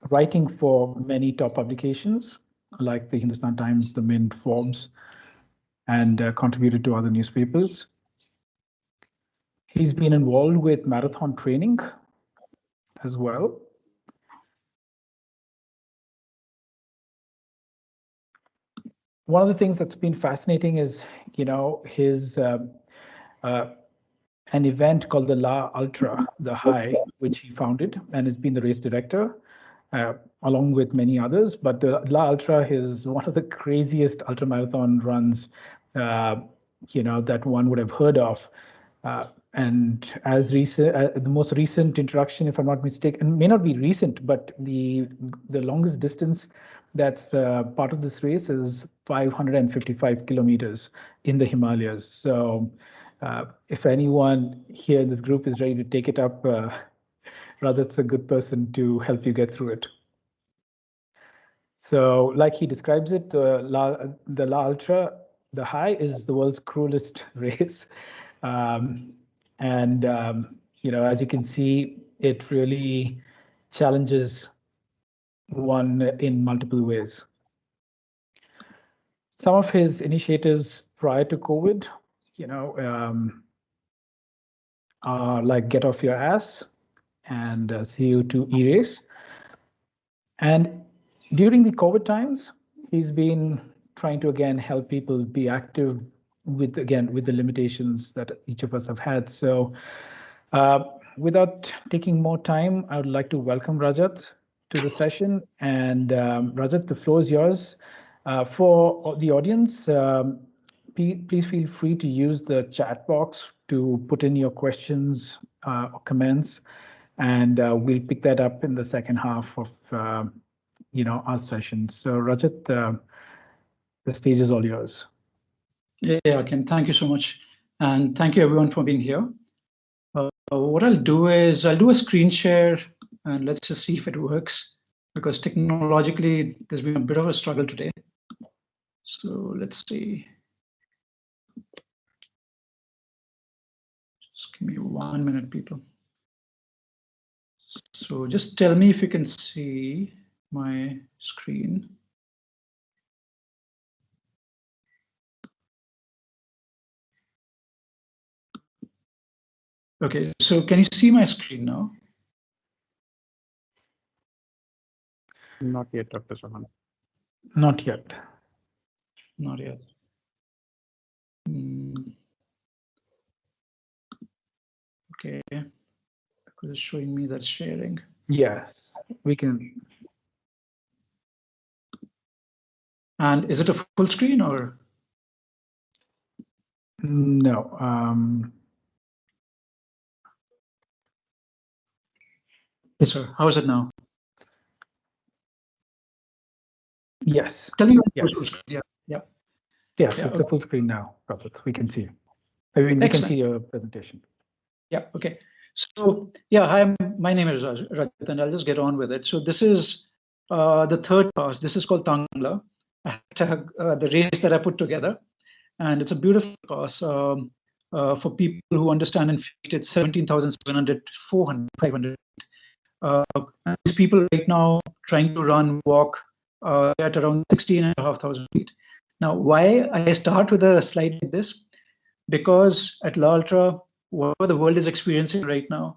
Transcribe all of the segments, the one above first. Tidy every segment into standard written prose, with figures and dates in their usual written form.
writing for many top publications like the Hindustan Times, the Mint, Forbes, and contributed to other newspapers. He's been involved with marathon training as well. One of the things that's been fascinating is, his an event called the La Ultra, the High, which he founded and has been the race director, along with many others. But the La Ultra is one of the craziest ultramarathon runs, that one would have heard of. And as recent, the most recent introduction, if I'm not mistaken, may not be recent, but the longest distance that's part of this race is 555 kilometers in the Himalayas. So if anyone here in this group is ready to take it up, Rajat's a good person to help you get through it. So like he describes it, the La Ultra, the High, is the world's cruelest race. As you can see, it really challenges one in multiple ways. Some of his initiatives prior to COVID, are like Get Off Your Ass and CO2 E-Race. And during the COVID times, he's been trying to, again, help people be active with the limitations that each of us have had. So without taking more time, I would like to welcome Rajat to the session. And Rajat, the floor is yours. For the audience, please feel free to use the chat box to put in your questions or comments, and we'll pick that up in the second half of our session. So Rajat, the stage is all yours. Yeah, Ken, thank you so much. And thank you everyone for being here. What I'll do is I'll do a screen share and let's just see if it works, because technologically there's been a bit of a struggle today. So let's see. Just give me 1 minute, people. So just tell me if you can see my screen. Okay, so can you see my screen now? Not yet, Dr. Sahan. Not yet. Not yet. Okay, because it's showing me that sharing. Yes, we can. And is it a full screen or? No. Yes, sir. How is it now? Yes. Tell me. Yes. Yeah. Yeah. Yes, yeah, it's a full screen now, Rajat. We can see you. I mean, we can see your presentation. Yeah. Okay. So yeah, hi. My name is Rajat, and I'll just get on with it. So this is the third pass. This is called Tangla, the race that I put together, and it's a beautiful pass. For people who understand in feet, it's 17,700, 400, 500. And these people right now trying to run, walk at around 16,500 feet. Now, why I start with a slide like this? Because at La Ultra, whatever the world is experiencing right now,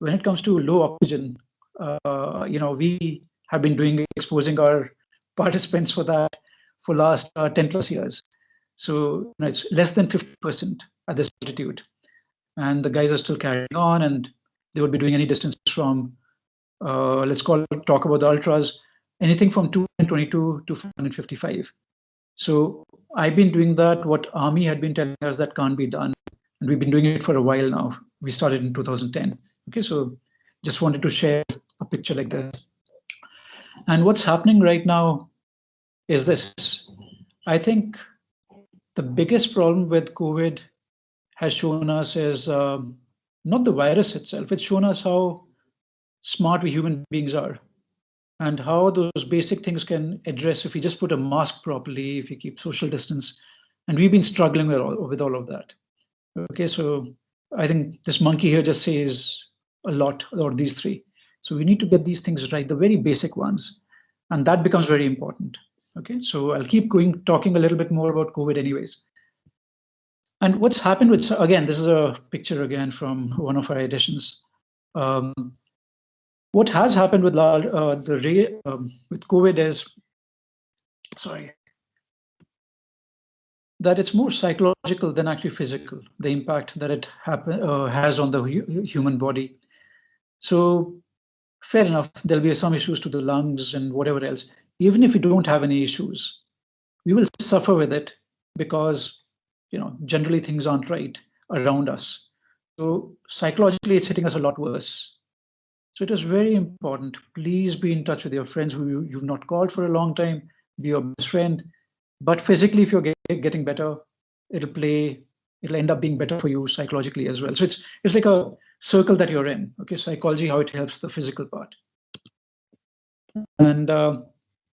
when it comes to low oxygen, we have been exposing our participants for that for last 10 plus years. So it's less than 50% at this altitude. And the guys are still carrying on, and they would be doing any distance from, talk about the ultras, anything from 222 to 455. So I've been doing that, what Army had been telling us that can't be done. And we've been doing it for a while now. We started in 2010. Okay, so just wanted to share a picture like this. And what's happening right now is this. I think the biggest problem with COVID has shown us is not the virus itself. It's shown us how smart we human beings are, and how those basic things can address if we just put a mask properly, if we keep social distance. And we've been struggling with all of that. Okay, so I think this monkey here just says a lot, or these three. So we need to get these things right, the very basic ones, and that becomes very important. Okay, so I'll keep talking a little bit more about COVID anyways. And what's happened with, again, this is a picture again from one of our editions. What has happened with with COVID is, sorry, that it's more psychological than actually physical, the impact that it has on the human body. So fair enough, there'll be some issues to the lungs and whatever else. Even if we don't have any issues, we will suffer with it because, generally things aren't right around us. So psychologically, it's hitting us a lot worse. So it is very important. Please be in touch with your friends who you've not called for a long time, be your best friend. But physically, if you're getting better, it'll end up being better for you psychologically as well. So it's like a circle that you're in. Okay, psychology, how it helps the physical part. And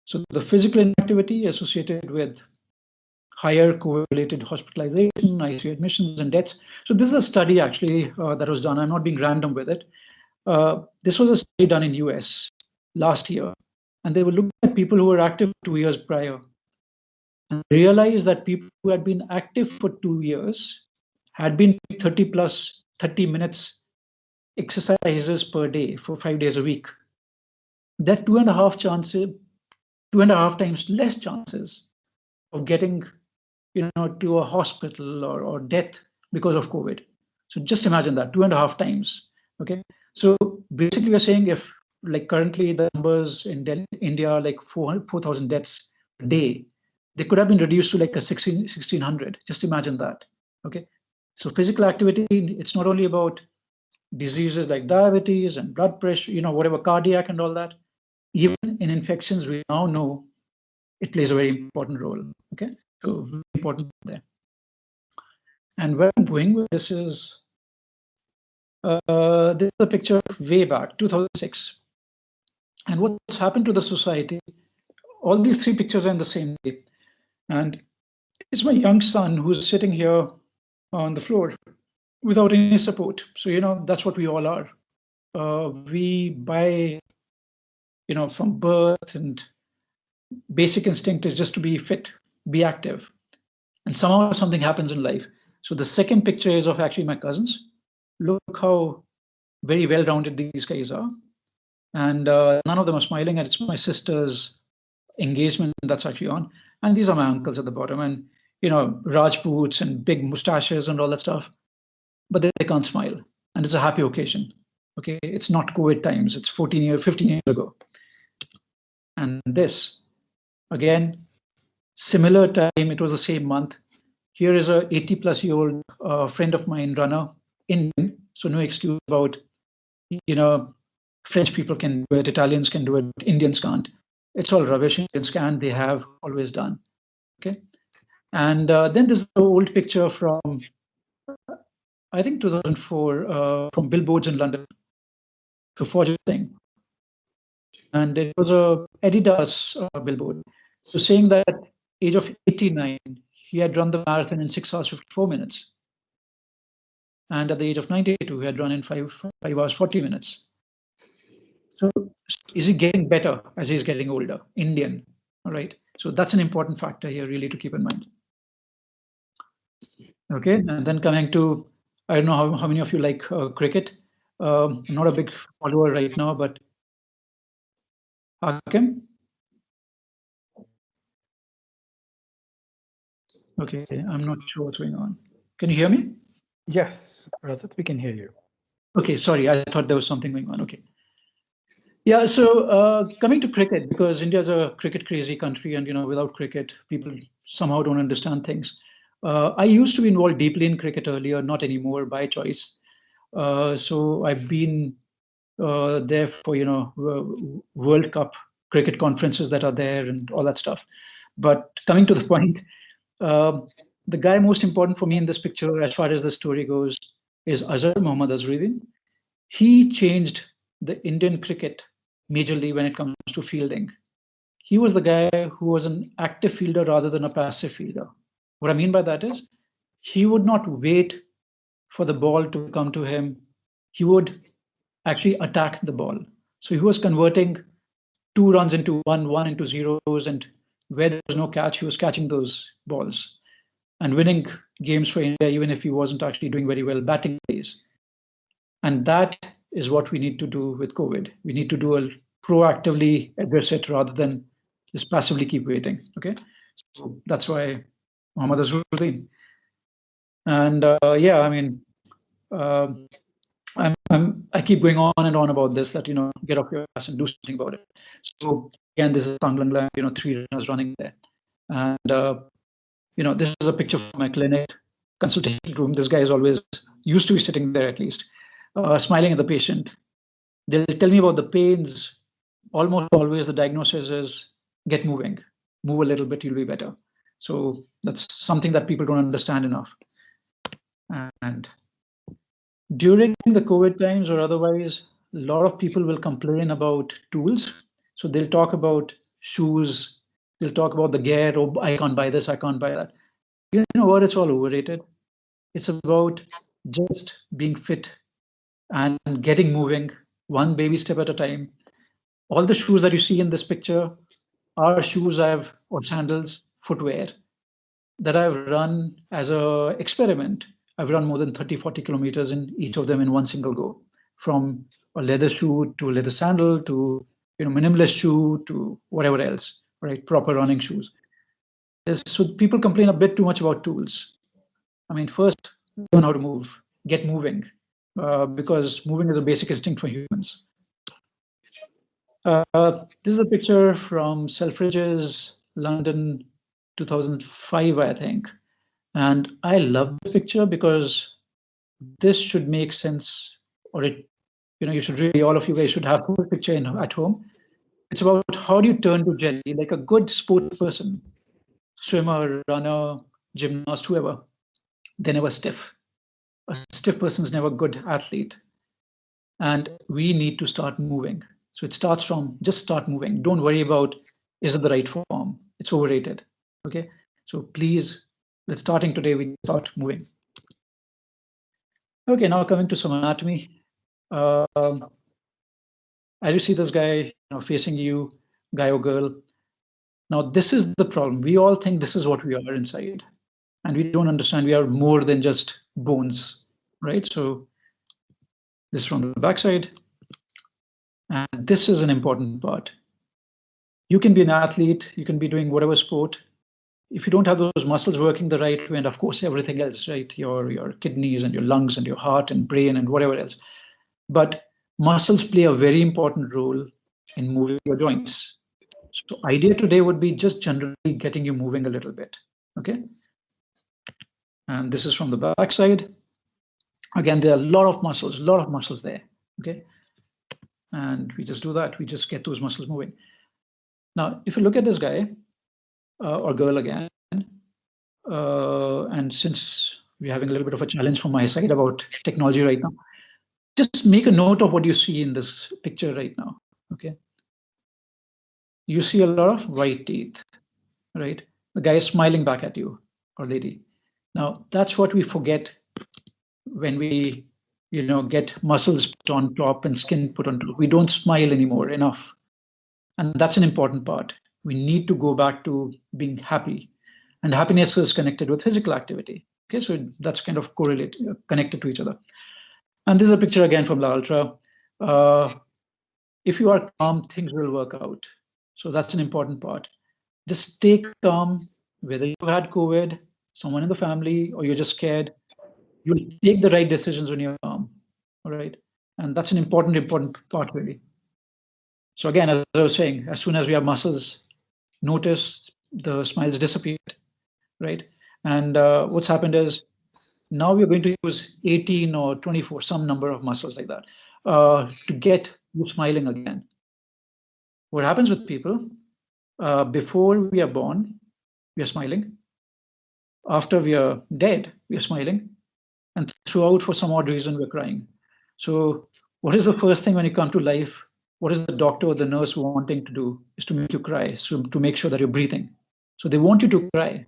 so the physical inactivity associated with higher COVID-related hospitalization, ICU admissions, and deaths. So this is a study actually that was done. I'm not being random with it. This was a study done in US last year, and they were looking at people who were active 2 years prior, and realized that people who had been active for 2 years had been 30 minutes exercises per day for 5 days a week. That 2.5 times less chances of getting, to a hospital or death because of COVID. So just imagine that 2.5 times. Okay. So basically, we're saying if, like, currently the numbers in India are like 4,000 deaths a day, they could have been reduced to like a 1,600. Just imagine that. Okay. So physical activity, it's not only about diseases like diabetes and blood pressure, whatever, cardiac and all that. Even in infections, we now know it plays a very important role. Okay. So very important there. And where I'm going with this is, this is a picture way back, 2006. And what's happened to the society? All these three pictures are in the same day. And it's my young son who's sitting here on the floor without any support. So, that's what we all are. We by, from birth, and basic instinct is just to be fit, be active. And somehow something happens in life. So the second picture is of actually my cousins. Look how very well-rounded these guys are. And none of them are smiling, and it's my sister's engagement that's actually on. And these are my uncles at the bottom, and, Rajputs and big mustaches and all that stuff. But they can't smile. And it's a happy occasion. Okay, it's not COVID times. It's 15 years ago. And this, again, similar time, it was the same month. Here is a 80-plus-year-old friend of mine, runner, Indian. So no excuse about, French people can do it, Italians can do it, Indians can't. It's all rubbish. Indians can, they have always done. Okay. And then there's the old picture from, I think 2004, from billboards in London, to Forger thing. And it was a Adidas billboard. So saying that age of 89, he had run the marathon in 6 hours, 54 minutes. And at the age of 92, he had run in 5 hours, 40 minutes. So is he getting better as he's getting older? Indian, all right? So that's an important factor here really to keep in mind. Okay, and then coming to, I don't know how many of you like cricket. I'm not a big follower right now, but Hakim? Okay, I'm not sure what's going on. Can you hear me? Yes, Rajat, we can hear you. Okay, sorry, I thought there was something going on. Okay. Yeah, so coming to cricket, because India is a cricket crazy country, and without cricket, people somehow don't understand things. I used to be involved deeply in cricket earlier, not anymore by choice. So I've been there for World Cup cricket conferences that are there and all that stuff. But coming to the point, the guy most important for me in this picture, as far as the story goes, is Azhar Mohammad Azharuddin. He changed the Indian cricket majorly when it comes to fielding. He was the guy who was an active fielder rather than a passive fielder. What I mean by that is, he would not wait for the ball to come to him. He would actually attack the ball. So he was converting 2 runs into 1, 1 into zeros, and where there was no catch, he was catching those balls and winning games for India, even if he wasn't actually doing very well batting days. And that is what we need to do with COVID. We need to do a proactively address it rather than just passively keep waiting. Okay, so that's why Muhammad Azharuddin. And yeah, I mean, I keep going on and on about this, that, get off your ass and do something about it. So again, this is Tanglangla, 3 runners running there. And, this is a picture from my clinic consultation room. This guy is always used to be sitting there, at least, smiling at the patient. They'll tell me about the pains. Almost always the diagnosis is get moving, move a little bit, you'll be better. So that's something that people don't understand enough. And during the COVID times or otherwise, a lot of people will complain about tools. So they'll talk about shoes, they'll talk about the gear, oh, I can't buy this, I can't buy that. You know what, it's all overrated. It's about just being fit and getting moving, one baby step at a time. All the shoes that you see in this picture are shoes or sandals, footwear that I've run as an experiment. I've run more than 30, 40 kilometers in each of them in one single go, from a leather shoe to a leather sandal to minimalist shoe to whatever else, right? Proper running shoes. So people complain a bit too much about tools. I mean, first, learn how to move, get moving, because moving is a basic instinct for humans. This is a picture from Selfridges, London, 2005, I think. And I love this picture because this should make sense, or you should really, all of you guys should have this picture at home. It's about how do you turn to jelly, like a good sports person, swimmer, runner, gymnast, whoever. They're never stiff. A stiff person's never a good athlete. And we need to start moving. So it starts from just start moving. Don't worry about, is it the right form? It's overrated. Okay. So please, let's starting today, we start moving. Okay, now coming to some anatomy. As you see this guy facing you, guy or girl. Now, this is the problem. We all think this is what we are inside. And we don't understand we are more than just bones, right? So this is from the backside. And this is an important part. You can be an athlete, you can be doing whatever sport. If you don't have those muscles working the right way, and of course, everything else, right? Your kidneys and your lungs and your heart and brain and whatever else. But muscles play a very important role in moving your joints. So idea today would be just generally getting you moving a little bit, okay? And this is from the back side. Again, there are a lot of muscles there, okay? And we just do that. We just get those muscles moving. Now, if you look at this guy or girl again, and since we're having a little bit of a challenge from my side about technology right now, just make a note of what you see in this picture right now, okay? You see a lot of white teeth, right? The guy is smiling back at you, or lady. Now, that's what we forget when we, get muscles put on top and skin put on top. We don't smile anymore enough. And that's an important part. We need to go back to being happy. And happiness is connected with physical activity. Okay, so that's kind of correlated, connected to each other. And this is a picture again from La Ultra. If you are calm, things will work out. So that's an important part. Just stay calm, whether you've had COVID, someone in the family, or you're just scared, you'll take the right decisions when you're calm, all right? And that's an important part, really. So again, as I was saying, as soon as we have muscles, notice the smiles disappeared, right? And what's happened is now we're going to use 18 or 24, some number of muscles like that, to get you smiling again. What happens with people, before we are born, we are smiling. After we are dead, we are smiling. And throughout, for some odd reason, we're crying. So what is the first thing when you come to life? What is the doctor or the nurse wanting to do? Is to make you cry, so to make sure that you're breathing. So they want you to cry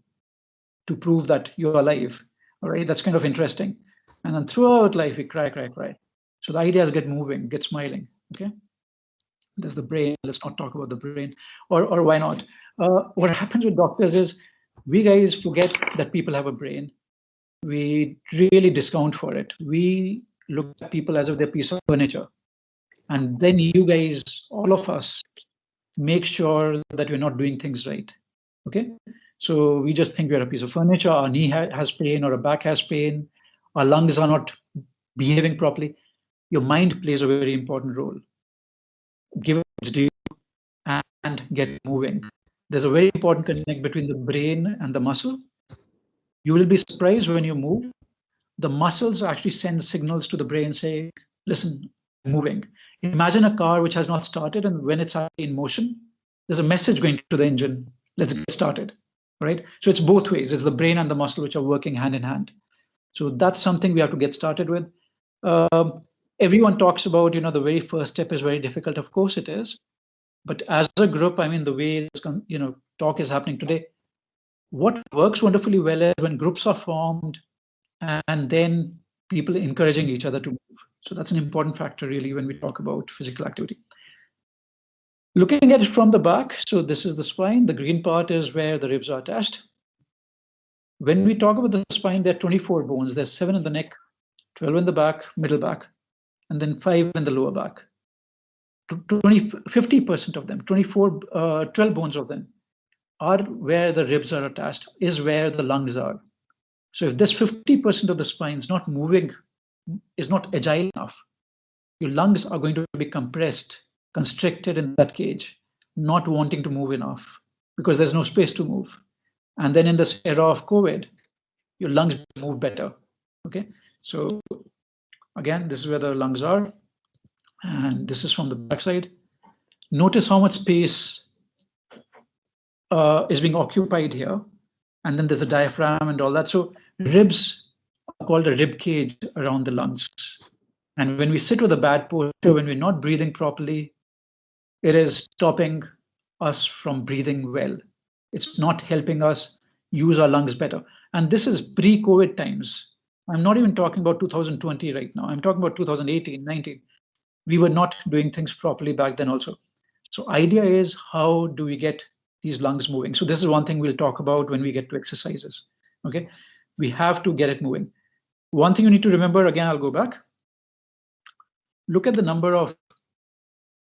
to prove that you're alive. All right, that's kind of interesting. And then throughout life, we cry, cry, cry. So the idea is get moving, get smiling, okay? There's the brain. Let's not talk about the brain, or why not? What happens with doctors is we guys forget that people have a brain. We really discount for it. We look at people as if they're a piece of furniture. And then you guys, all of us, make sure that we're not doing things right. Okay? So we just think we're a piece of furniture. Our knee has pain, or a back has pain. Our lungs are not behaving properly. Your mind plays a very important role. Give it its due and get moving. There's a very important connect between the brain and the muscle. You will be surprised when you move. The muscles actually send signals to the brain saying, listen, moving. Imagine a car which has not started, and when it's in motion, there's a message going to the engine, let's get started, right? So it's both ways. It's the brain and the muscle which are working hand in hand. So that's something we have to get started with. Everyone talks about, the very first step is very difficult. Of course it is. But as a group, I mean, the way this, talk is happening today, what works wonderfully well is when groups are formed and then people encouraging each other to move. So that's an important factor, really, when we talk about physical activity. Looking at it from the back, so this is the spine. The green part is where the ribs are attached. When we talk about the spine, there are 24 bones. There's 7 in the neck, 12 in the back, middle back, and then 5 in the lower back. 50% of them, 12 bones of them are where the ribs are attached, is where the lungs are. So if this 50% of the spine is not moving, is not agile enough, your lungs are going to be compressed, constricted in that cage, not wanting to move enough because there's no space to move. And then in this era of COVID, your lungs move better. Okay, so again, this is where the lungs are, and this is from the backside. Notice how much space is being occupied here, and then there's a diaphragm and all that. So ribs are called a rib cage around the lungs. And when we sit with a bad posture, when we're not breathing properly, it is stopping us from breathing well. It's not helping us use our lungs better. And this is pre-COVID times. I'm not even talking about 2020 right now. I'm talking about 2018, 19. We were not doing things properly back then also. So idea is, how do we get these lungs moving? So this is one thing we'll talk about when we get to exercises. Okay, we have to get it moving. One thing you need to remember, again, I'll go back. Look at the number of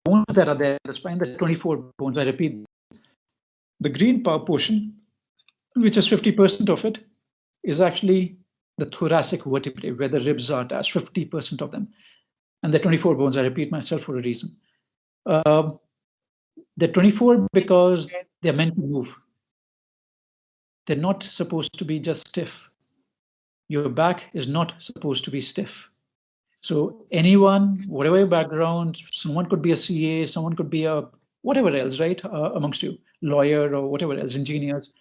bones that are there in the spine. There are 24 bones. I repeat, the green portion, which is 50% of it, is actually the thoracic vertebrae, where the ribs are attached, 50% of them. And there are 24 bones. I repeat myself for a reason. They're 24 because they're meant to move. They're not supposed to be just stiff. Your back is not supposed to be stiff. So anyone, whatever your background, someone could be a CA, someone could be a whatever else, right? Amongst you, lawyer or whatever else, engineers.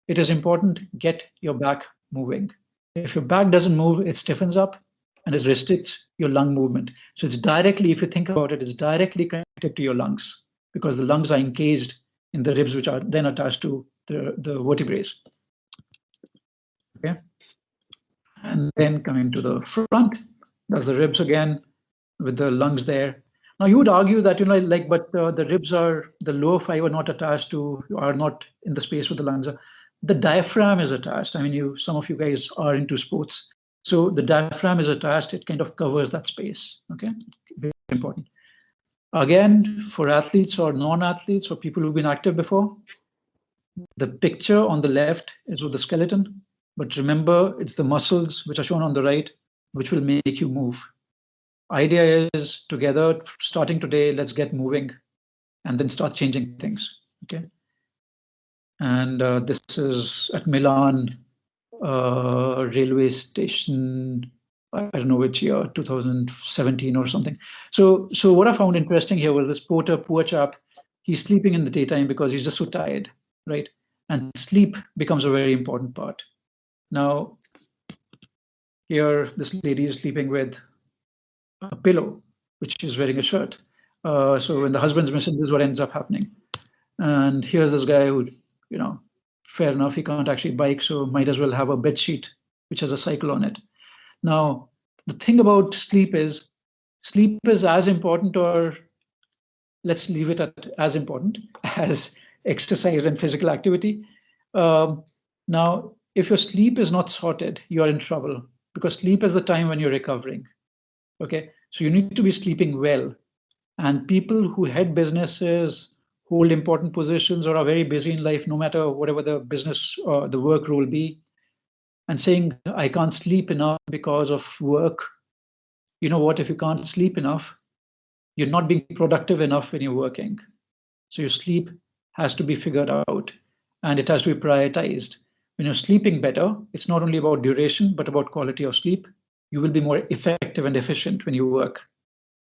It is important, get your back moving. If your back doesn't move, it stiffens up and it restricts your lung movement. So it's directly, if you think about it, it's directly connected to your lungs, because the lungs are encaged in the ribs, which are then attached to the vertebrae. Okay. And then coming to the front, that's the ribs again, with the lungs there. Now you would argue that, but the ribs are, the lower 5 are not attached to, are not in the space where the lungs are. The diaphragm is attached. I mean, some of you guys are into sports. So the diaphragm is attached, it kind of covers that space, okay? Very important. Again, for athletes or non-athletes or people who've been active before, the picture on the left is with the skeleton, but remember, it's the muscles which are shown on the right, which will make you move. Idea is, together, starting today, let's get moving and then start changing things, okay? And this is at Milan railway station, I don't know which year, 2017 or something. So what I found interesting here was this porter, poor chap, he's sleeping in the daytime because he's just so tired, right? And sleep becomes a very important part. Now, here, this lady is sleeping with a pillow, which is wearing a shirt. So when the husband's missing, this is what ends up happening. And here's this guy who, fair enough, he can't actually bike, so might as well have a bed sheet, which has a cycle on it. Now, the thing about sleep is as important or let's leave it at as important as exercise and physical activity. Now, if your sleep is not sorted, you're in trouble, because sleep is the time when you're recovering. Okay, so you need to be sleeping well. And people who head businesses, hold important positions, or are very busy in life, no matter whatever the business or the work role be, and saying, I can't sleep enough because of work. You know what? If you can't sleep enough, you're not being productive enough when you're working. So your sleep has to be figured out, and it has to be prioritized. When you're sleeping better, it's not only about duration, but about quality of sleep. You will be more effective and efficient when you work.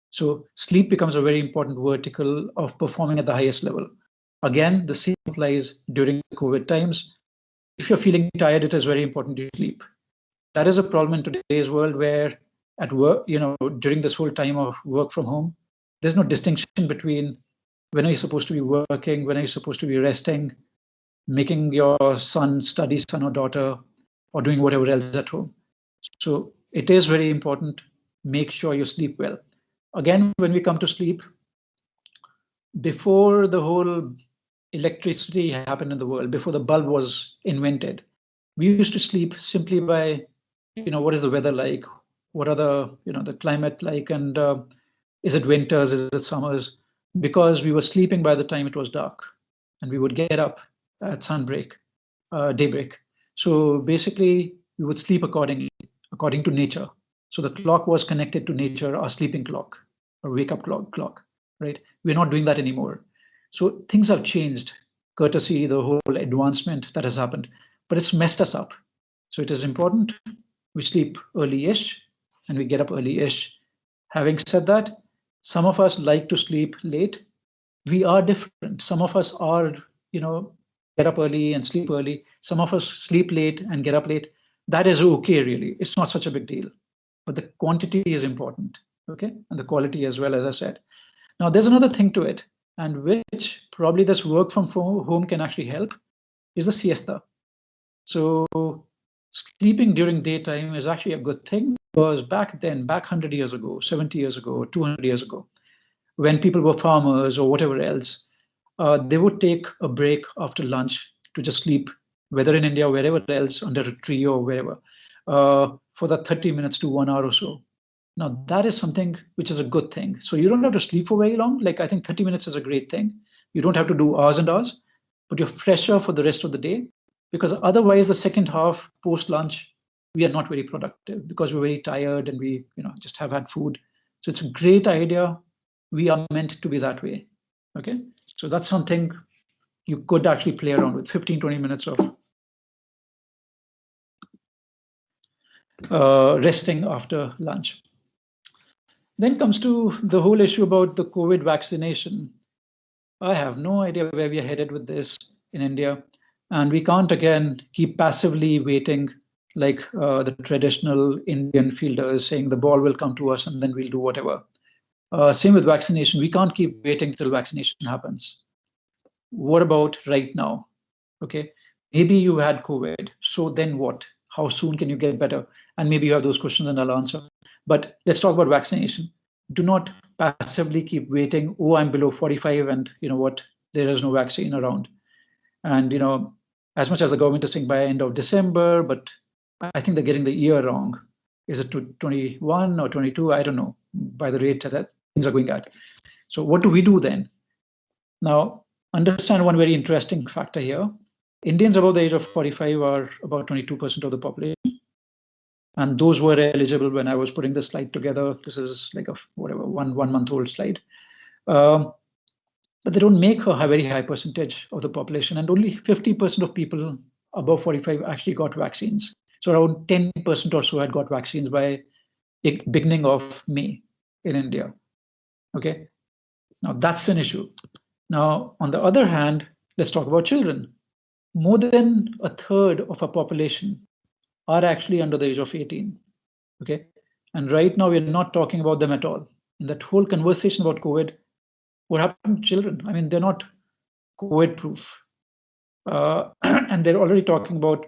So sleep becomes a very important vertical of performing at the highest level. Again, the same applies during COVID times. If you're feeling tired, it is very important to sleep. That is a problem in today's world, where at work, during this whole time of work from home, there's no distinction between when are you supposed to be working, when are you supposed to be resting, making your son study, son or daughter, or doing whatever else at home. So it is very important, make sure you sleep well. Again, when we come to sleep, before the whole electricity happened in the world, before the bulb was invented, we used to sleep simply by, what is the weather like? What are the climate like? And is it winters? Is it summers? Because we were sleeping by the time it was dark, and we would get up at sunbreak, daybreak. So basically, we would sleep according to nature. So the clock was connected to nature, our sleeping clock, or wake up clock, right? We're not doing that anymore. So things have changed, courtesy the whole advancement that has happened, but it's messed us up. So it is important we sleep early-ish and we get up early-ish. Having said that, some of us like to sleep late. We are different. Some of us are, get up early and sleep early. Some of us sleep late and get up late. That is okay, really. It's not such a big deal. But the quantity is important, okay? And the quality as well, as I said. Now, there's another thing to it, and which probably this work from home can actually help, is the siesta. So sleeping during daytime is actually a good thing, because back then, back 100 years ago, 70 years ago, 200 years ago, when people were farmers or whatever else, they would take a break after lunch to just sleep, whether in India or wherever else, under a tree or wherever, for the 30 minutes to 1 hour or so. Now, that is something which is a good thing. So you don't have to sleep for very long. Like, I think 30 minutes is a great thing. You don't have to do hours and hours, but you're fresher for the rest of the day, because otherwise the second half post lunch, we are not very productive because we're very tired and we just have had food. So it's a great idea. We are meant to be that way. Okay, so that's something you could actually play around with, 15-20 minutes of resting after lunch. Then comes to the whole issue about the COVID vaccination. I have no idea where we are headed with this in India. And we can't, again, keep passively waiting like the traditional Indian fielders, saying the ball will come to us and then we'll do whatever. Same with vaccination. We can't keep waiting till vaccination happens. What about right now? Okay, maybe you had COVID. So then what? How soon can you get better? And maybe you have those questions and I'll answer. But let's talk about vaccination. Do not passively keep waiting. Oh, I'm below 45 and you know what? There is no vaccine around. And as much as the government is saying by end of December, but I think they're getting the year wrong. Is it to 21 or 22? I don't know, by the rate that things are going at. So what do we do then? Now, understand one very interesting factor here. Indians above the age of 45 are about 22% of the population. And those were eligible when I was putting this slide together. This is like a whatever one month old slide. But they don't make a very high percentage of the population, and only 50% of people above 45 actually got vaccines. So around 10% or so had got vaccines by beginning of May in India. Okay, now that's an issue. Now, on the other hand, let's talk about children. More than a third of our population are actually under the age of 18. Okay, and right now we're not talking about them at all. In that whole conversation about COVID, what happened to children? I mean, they're not COVID proof. And they're already talking about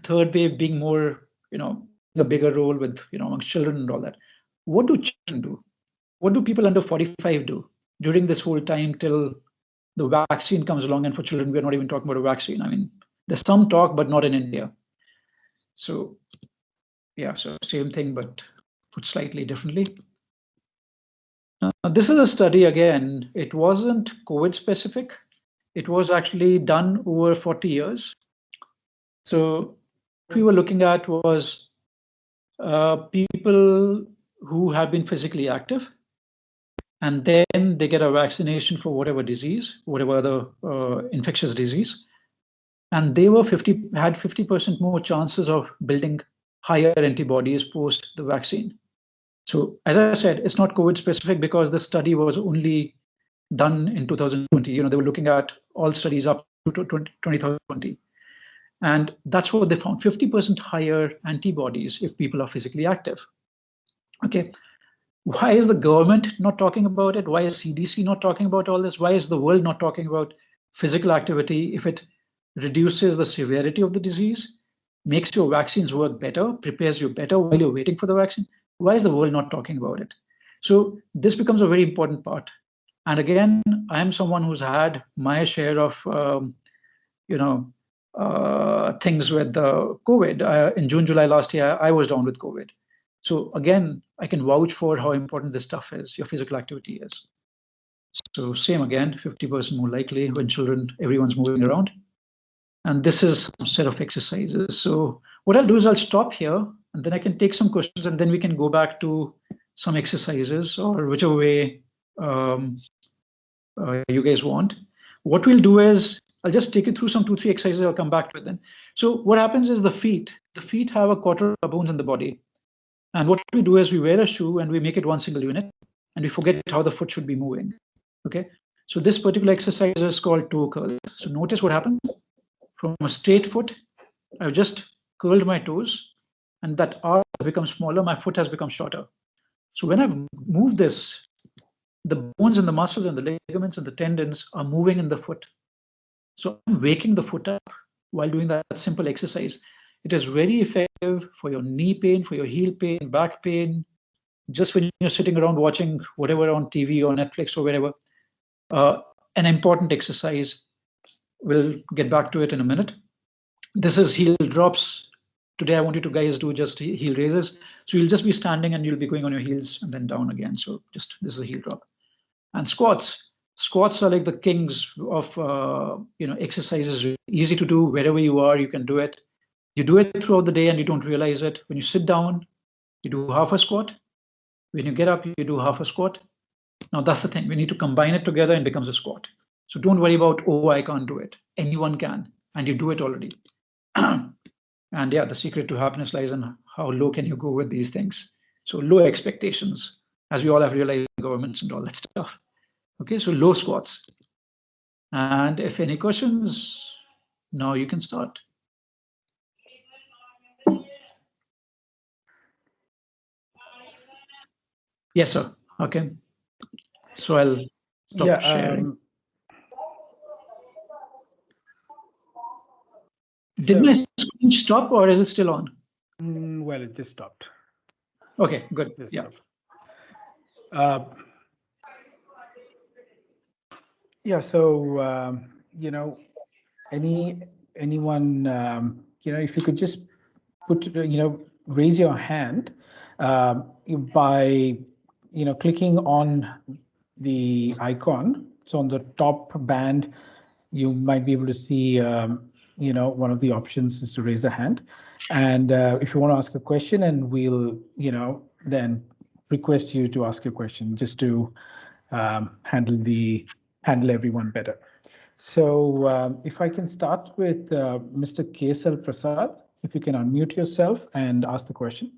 third wave being more, a bigger role with, amongst children and all that. What do children do? What do people under 45 do? during this whole time till the vaccine comes along. And for children, we're not even talking about a vaccine. I mean, there's some talk, but not in India. So yeah, so same thing, but put slightly differently. This is a study, again, it wasn't COVID specific. It was actually done over 40 years. So what we were looking at was people who have been physically active, and then they get a vaccination for whatever disease, whatever other infectious disease. And they were had 50% more chances of building higher antibodies post the vaccine. So as I said, it's not COVID specific because the study was only done in 2020. They were looking at all studies up to 2020. And that's what they found, 50% higher antibodies if people are physically active. Okay, why is the government not talking about it? Why is CDC not talking about all this? Why is the world not talking about physical activity if it reduces the severity of the disease, makes your vaccines work better, prepares you better while you're waiting for the vaccine? Why is the world not talking about it? So this becomes a very important part. And again, I am someone who's had my share of, things with the COVID. In June, July last year, I was down with COVID. So again, I can vouch for how important this stuff is, your physical activity is. So same again, 50% more likely when children, everyone's moving around. And this is a set of exercises. So what I'll do is I'll stop here and then I can take some questions and then we can go back to some exercises or whichever way you guys want. What we'll do is I'll just take you through some 2-3 exercises. I'll come back to it then. So what happens is the feet have a quarter of bones in the body. And what we do is we wear a shoe and we make it one single unit and we forget how the foot should be moving. Okay. So this particular exercise is called toe curl. So notice what happens. From a straight foot, I've just curled my toes and that arc has become smaller. My foot has become shorter. So when I move this, the bones and the muscles and the ligaments and the tendons are moving in the foot. So I'm waking the foot up while doing that simple exercise. It is very effective for your knee pain, for your heel pain, back pain, just when you're sitting around watching whatever on TV or Netflix or wherever. An important exercise. We'll get back to it in a minute. This is heel drops. Today, I want you to guys do just heel raises. So you'll just be standing and you'll be going on your heels and then down again. So just this is a heel drop. And squats. Squats are like the kings of exercises. Easy to do wherever you are. You can do it. You do it throughout the day and you don't realize it. When you sit down, you do half a squat. When you get up, you do half a squat. Now that's the thing. We need to combine it together and it becomes a squat. So don't worry about, oh, I can't do it. Anyone can, and you do it already. And yeah, the secret to happiness lies in how low can you go with these things. So low expectations, as we all have realized, governments and all that stuff. Okay, so low squats. And if any questions, now you can start. Yes, sir. Okay. So I'll stop sharing. Did my screen stop or is it still on? Well, it just stopped. Okay, good. Yeah. Yeah. So anyone if you could just put raise your hand by clicking on the icon. So on the top band, you might be able to see one of the options is to raise a hand, and if you want to ask a question, and we'll then request you to ask your question just to handle everyone better. So if I can start with Mr. Kesal Prasad, if you can unmute yourself and ask the question.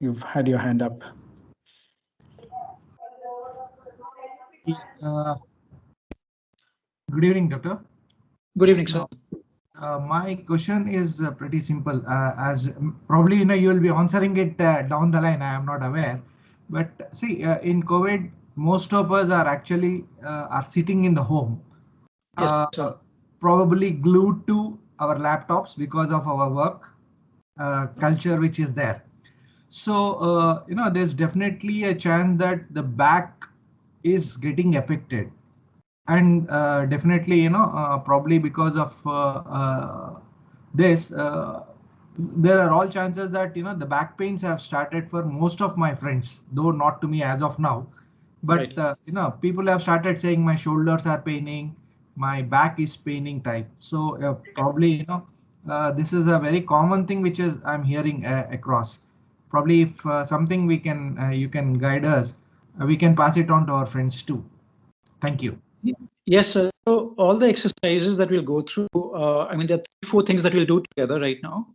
You've had your hand up. Good evening, Doctor. Good evening, sir. My question is pretty simple. As probably you will be answering it down the line. I am not aware, but see, in COVID, most of us are actually are sitting in the home, yes, sir. Probably glued to our laptops because of our work culture, which is there. So there's definitely a chance that the back is getting affected. And definitely, probably because of this, there are all chances that the back pains have started for most of my friends, though not to me as of now. But Right. people have started saying my shoulders are paining, my back is paining type. So probably this is a very common thing which is I'm hearing across. Probably if something we can you can guide us, we can pass it on to our friends too. Thank you. Yes, sir. So all the exercises that we'll go through, I mean, there are 3, 4 things that we'll do together right now,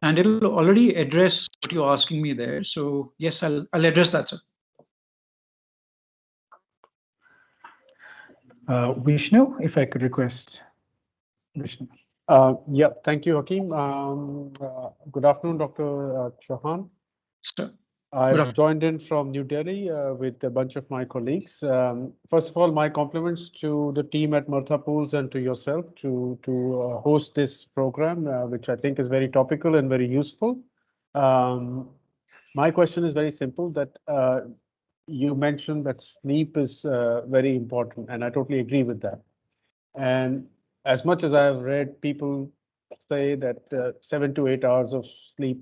and it'll already address what you're asking me there. So yes, I'll address that, sir. Vishnu, if I could request Vishnu. Yeah, thank you, Hakeem. Good afternoon, Dr. Chauhan. Sir. I've joined in from New Delhi with a bunch of my colleagues. First of all, my compliments to the team at Myrtha Pools and to yourself to host this program, which I think is very topical and very useful. My question is very simple, that you mentioned that sleep is very important, and I totally agree with that. And as much as I've read, people say that 7 to 8 hours of sleep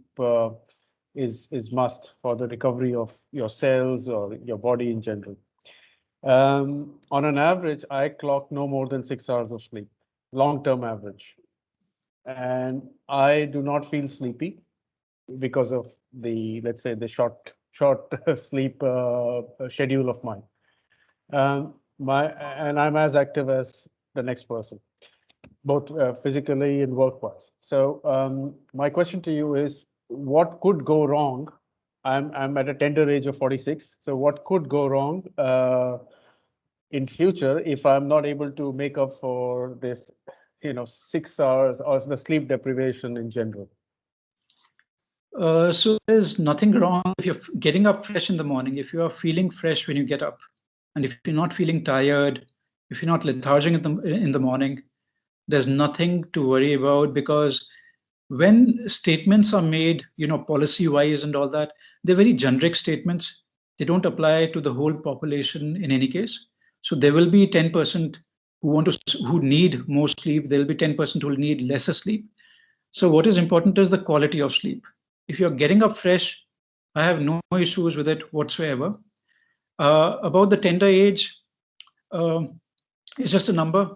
is must for the recovery of your cells or your body in general. On an average, I clock no more than 6 hours of sleep, long-term average. And I do not feel sleepy because of the, let's say, the short sleep schedule of mine. And I'm as active as the next person, both physically and work-wise. So my question to you is, what could go wrong? I'm at a tender age of 46. So what could go wrong in future if I'm not able to make up for this, 6 hours or the sleep deprivation in general? So there's nothing wrong if you're getting up fresh in the morning, if you are feeling fresh when you get up, and if you're not feeling tired, if you're not lethargic in the morning, there's nothing to worry about, because when statements are made, policy wise and all that, they're very generic statements. They don't apply to the whole population in any case. So there will be 10% who need more sleep. There will be 10% who will need lesser sleep. So what is important is the quality of sleep. If you're getting up fresh, I have no issues with it whatsoever. About the tender age, it's just a number.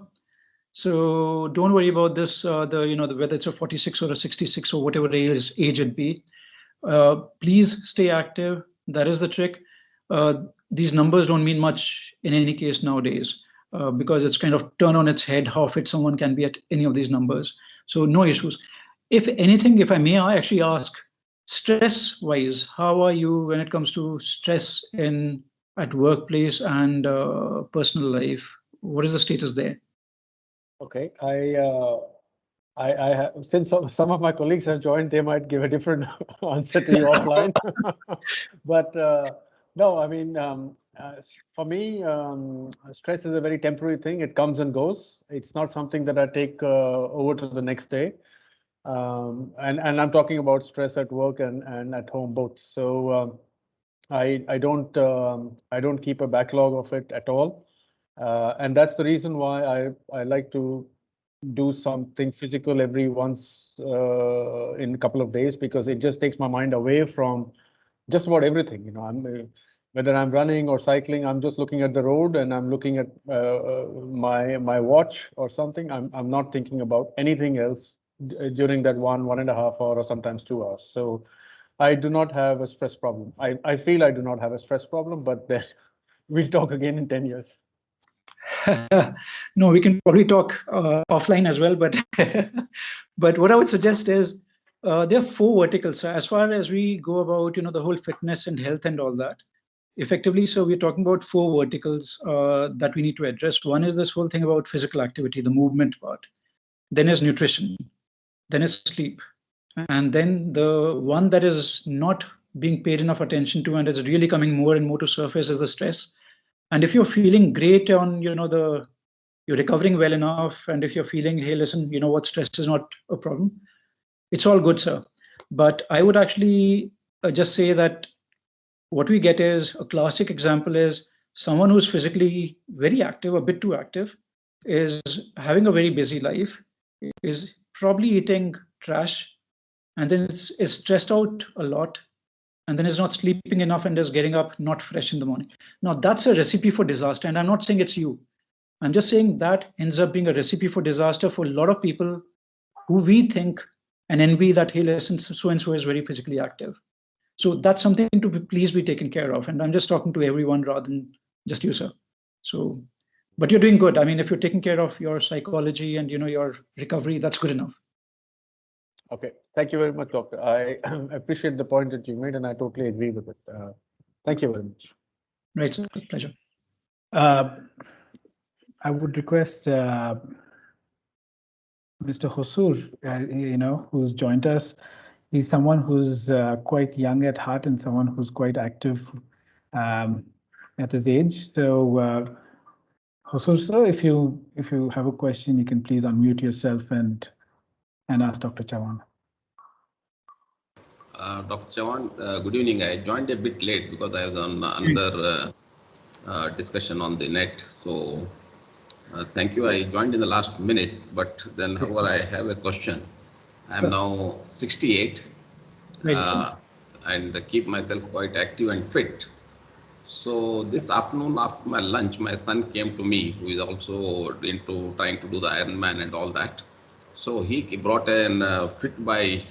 So don't worry about this. Whether it's a 46 or a 66 or whatever age it be. Please stay active. That is the trick. These numbers don't mean much in any case nowadays, because it's kind of turned on its head how fit someone can be at any of these numbers. So no issues. If anything, if I may, I actually ask, stress-wise, how are you when it comes to stress at workplace and personal life? What is the status there? Okay, I have, since some of my colleagues have joined, they might give a different answer to you offline. But no, I mean, for me, stress is a very temporary thing. It comes and goes. It's not something that I take over to the next day. And I'm talking about stress at work and at home both. So I don't keep a backlog of it at all. And that's the reason why I like to do something physical every once in a couple of days, because it just takes my mind away from just about everything. Whether I'm running or cycling, I'm just looking at the road and I'm looking at my watch or something. I'm not thinking about anything else during that 1.5 hour or sometimes 2 hours. So I do not have a stress problem. I feel I do not have a stress problem, but then we'll talk again in 10 years. No, we can probably talk offline as well, but but what I would suggest is there are 4 verticals. So as far as we go about, the whole fitness and health and all that, effectively, so we're talking about 4 verticals that we need to address. One is this whole thing about physical activity, the movement part. Then is nutrition. Then is sleep. And then the one that is not being paid enough attention to and is really coming more and more to surface is the stress. And if you're feeling great on, you're recovering well enough, and if you're feeling, hey, listen, you know what, stress is not a problem, it's all good, sir. But I would actually just say that what we get is a classic example is someone who's physically very active, a bit too active, is having a very busy life, is probably eating trash, and then is stressed out a lot, and then is not sleeping enough and is getting up not fresh in the morning. Now, that's a recipe for disaster. And I'm not saying it's you. I'm just saying that ends up being a recipe for disaster for a lot of people who we think and envy that, hey, listen, so and so is very physically active. So that's something to please be taken care of. And I'm just talking to everyone rather than just you, sir. So, but you're doing good. I mean, if you're taking care of your psychology and your recovery, that's good enough. Okay, thank you very much, doctor. I appreciate the point that you made, and I totally agree with it. Thank you very much. Right, sir. Pleasure. I would request Mr. Hosur, who's joined us. He's someone who's quite young at heart and someone who's quite active at his age. So, Hosur, sir, if you have a question, you can please unmute yourself and ask Dr. Chavan. Dr. Chavan, good evening. I joined a bit late because I was on another discussion on the net. So thank you. I joined in the last minute, but then however, I have a question. I am now 68 and keep myself quite active and fit. So this afternoon after my lunch, my son came to me, who is also into trying to do the Ironman and all that. So he brought an fit by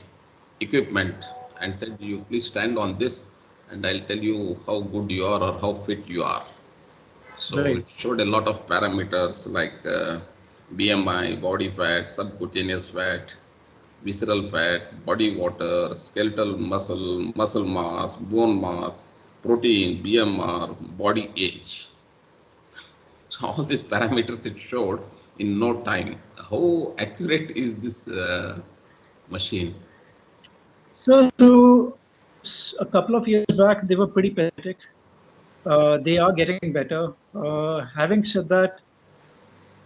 equipment and said, you please stand on this and I'll tell you how good you are or how fit you are. So it showed a lot of parameters like BMI, body fat, subcutaneous fat, visceral fat, body water, skeletal muscle mass, bone mass, protein, BMR, body age. So all these parameters it showed in no time. How accurate is this machine? So a couple of years back, they were pretty pathetic. They are getting better. Having said that,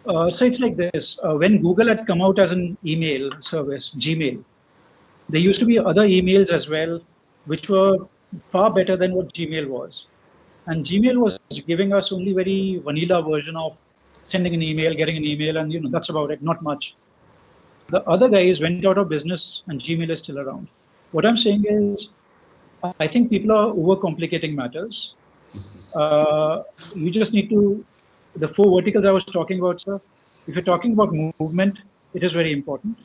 so it's like this. When Google had come out as an email service, Gmail, there used to be other emails as well, which were far better than what Gmail was. And Gmail was giving us only very vanilla version of sending an email, getting an email, and that's about it, not much. The other guys went out of business and Gmail is still around. What I'm saying is, I think people are overcomplicating matters. You just need to, the four verticals I was talking about, sir, if you're talking about movement, it is very important.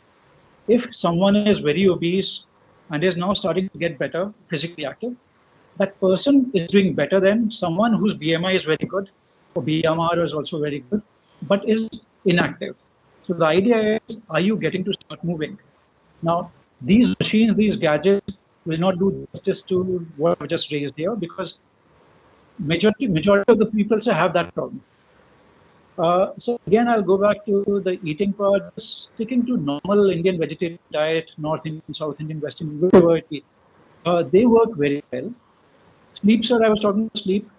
If someone is very obese and is now starting to get better, physically active, that person is doing better than someone whose BMI is very good, or BMR is also very good, but is inactive. So the idea is, are you getting to start moving? Now, these machines, these gadgets will not do justice to what I've just raised here, because majority of the people have that problem. So again, I'll go back to the eating part, sticking to normal Indian vegetarian diet, North Indian, South Indian, West Indian, whatever it be. They work very well. Sleep, sir, I was talking about sleep.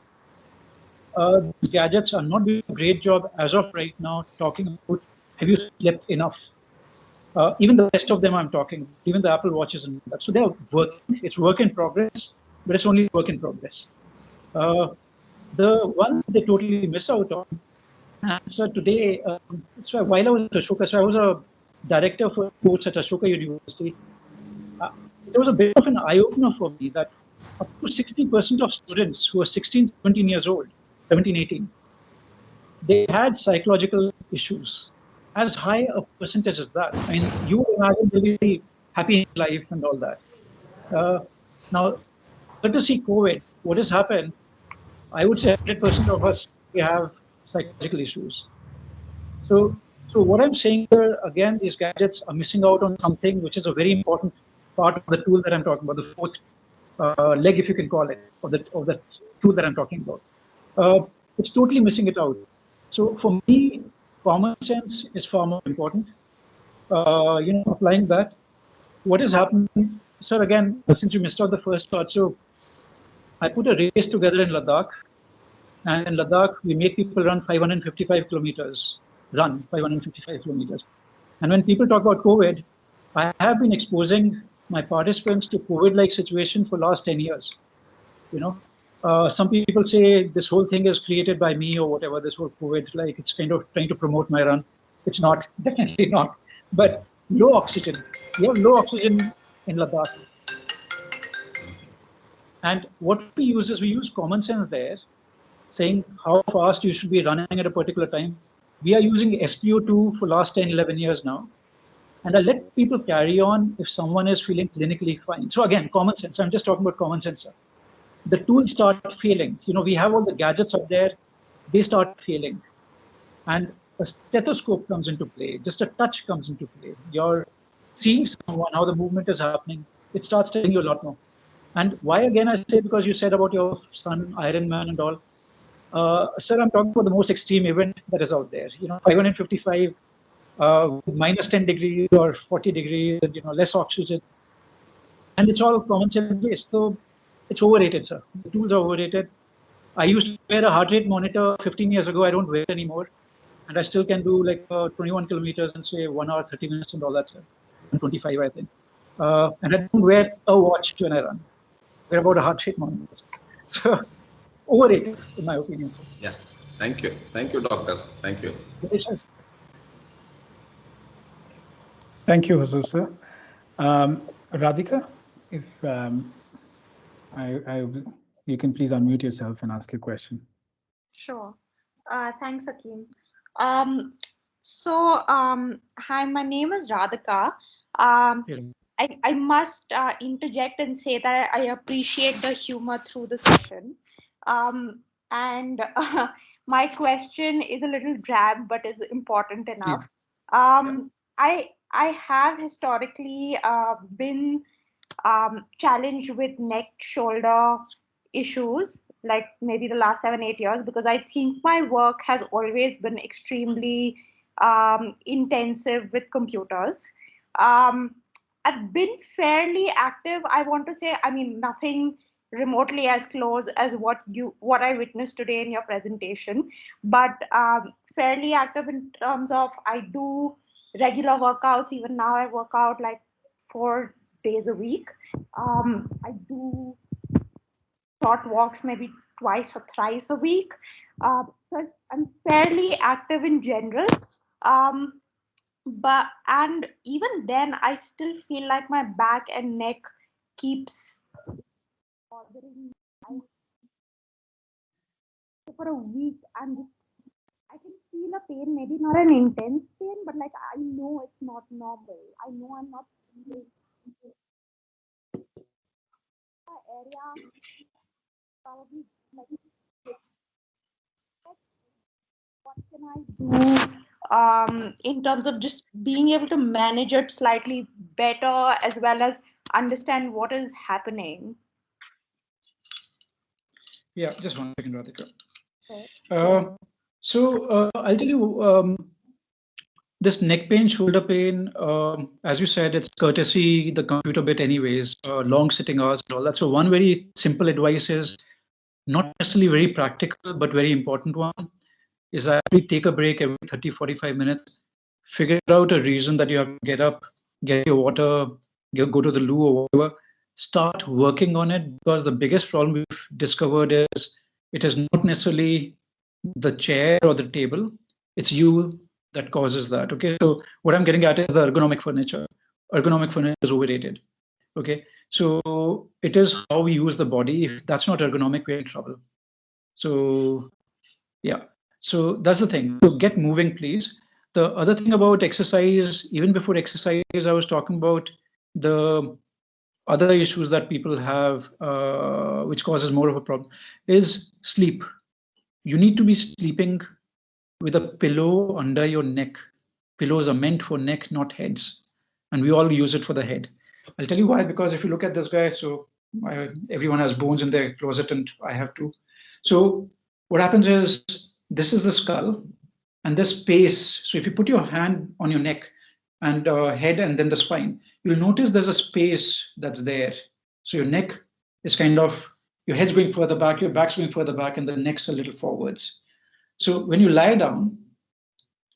These gadgets are not doing a great job as of right now, talking about have you slept enough? Even the rest of them I'm talking, even the Apple Watches and that. So they're working, it's work in progress, but it's only work in progress. The one they totally miss out on. And so today, so while I was at Ashoka, so I was a director for sports at Ashoka University. There was a bit of an eye-opener for me that up to 60% of students who are 16, 17 years old, 17, 18, they had psychological issues. As high a percentage as that. I mean, you would imagine they'll be happy in life and all that. Now, courtesy COVID, what has happened, I would say 100% of us, we have psychological issues. So what I'm saying here, again, these gadgets are missing out on something which is a very important part of the tool that I'm talking about, the fourth leg, if you can call it, of the tool that I'm talking about. It's totally missing it out. So for me, common sense is far more important. Applying that. What is happening, sir, again, since you missed out the first part, so I put a race together in Ladakh. And in Ladakh, we make people run 555 kilometers, 555 kilometers. And when people talk about COVID, I have been exposing my participants to COVID-like situation for the last 10 years. Some people say this whole thing is created by me or whatever, this whole COVID, like it's kind of trying to promote my run. It's not, definitely not. But low oxygen, we have low oxygen in Ladakh. And what we use is we use common sense there, saying how fast you should be running at a particular time. We are using SPO2 for last 10, 11 years now. And I let people carry on if someone is feeling clinically fine. So again, common sense. I'm just talking about common sense, sir. The tools start failing. You know, we have all the gadgets up there, they start failing. And a stethoscope comes into play, just a touch comes into play. You're seeing someone, how the movement is happening, it starts telling you a lot more. And why again, I say, because you said about your son, Iron Man and all. Sir, I'm talking about the most extreme event that is out there. You know, 555 minus 10 degrees or 40 degrees, and, you know, less oxygen. And it's all common sense based. So it's overrated, sir. The tools are overrated. I used to wear a heart rate monitor 15 years ago. I don't wear it anymore. And I still can do like 21 kilometers in say 1 hour, 30 minutes and all that, sir. 25, I think. And I don't wear a watch when I run. I wear about a heart rate monitor. So overrated, in my opinion. Yeah. Thank you. Thank you, doctor. Thank you. Yes. Thank you, Jesus, sir. Radhika, if you can please unmute yourself and ask your question. Sure. Thanks, Hakeem. Hi, my name is Radhika. I must interject and say that I appreciate the humor through the session. And my question is a little drab, but is important enough. I have historically been challenged with neck, shoulder issues, like maybe the last 7, 8 years, because I think my work has always been extremely intensive with computers. I've been fairly active. I want to say, I mean, nothing remotely as close as what I witnessed today in your presentation, but fairly active in terms of I do regular workouts. Even now, I work out like 4 days a week. I do short walks maybe twice or thrice a week. So I'm fairly active in general. And even then, I still feel like my back and neck keeps bothering me. For a week, and I can feel a pain, maybe not an intense pain, but like I know it's not normal. I know I'm not feeling area probably like what can I do in terms of just being able to manage it slightly better as well as understand what is happening. Yeah, just 1 second, Radhika. Okay. I'll tell you, this neck pain, shoulder pain, as you said, it's courtesy, the computer bit anyways, long sitting hours and all that. So one very simple advice is not necessarily very practical, but very important one is actually take a break every 30, 45 minutes, figure out a reason that you have to get up, get your water, go to the loo or whatever, start working on it, because the biggest problem we've discovered is it is not necessarily the chair or the table, it's you that causes that. Okay, so what I'm getting at is the ergonomic furniture. Ergonomic furniture is overrated. Okay, so it is how we use the body. If that's not ergonomic, we're in trouble. So yeah, so that's the thing. So get moving, please. The other thing about exercise, even before exercise, I was talking about the other issues that people have, which causes more of a problem, is sleep. You need to be sleeping with a pillow under your neck. Pillows are meant for neck, not heads. And we all use it for the head. I'll tell you why, because if you look at this guy, so everyone has bones in their closet and I have to. So what happens is this is the skull and this space. So if you put your hand on your neck and head and then the spine, you'll notice there's a space that's there. So your neck is kind of, your head's going further back, your back's going further back, and the neck's a little forwards. So when you lie down,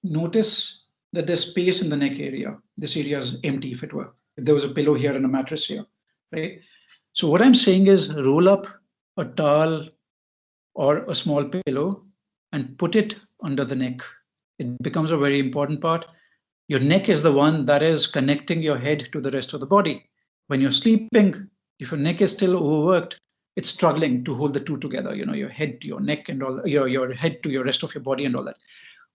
notice that there's space in the neck area. This area is empty, if there was a pillow here and a mattress here, right? So what I'm saying is roll up a towel or a small pillow and put it under the neck. It becomes a very important part. Your neck is the one that is connecting your head to the rest of the body. When you're sleeping, if your neck is still overworked, it's struggling to hold the two together, your head to your neck and all, your head to your rest of your body and all that.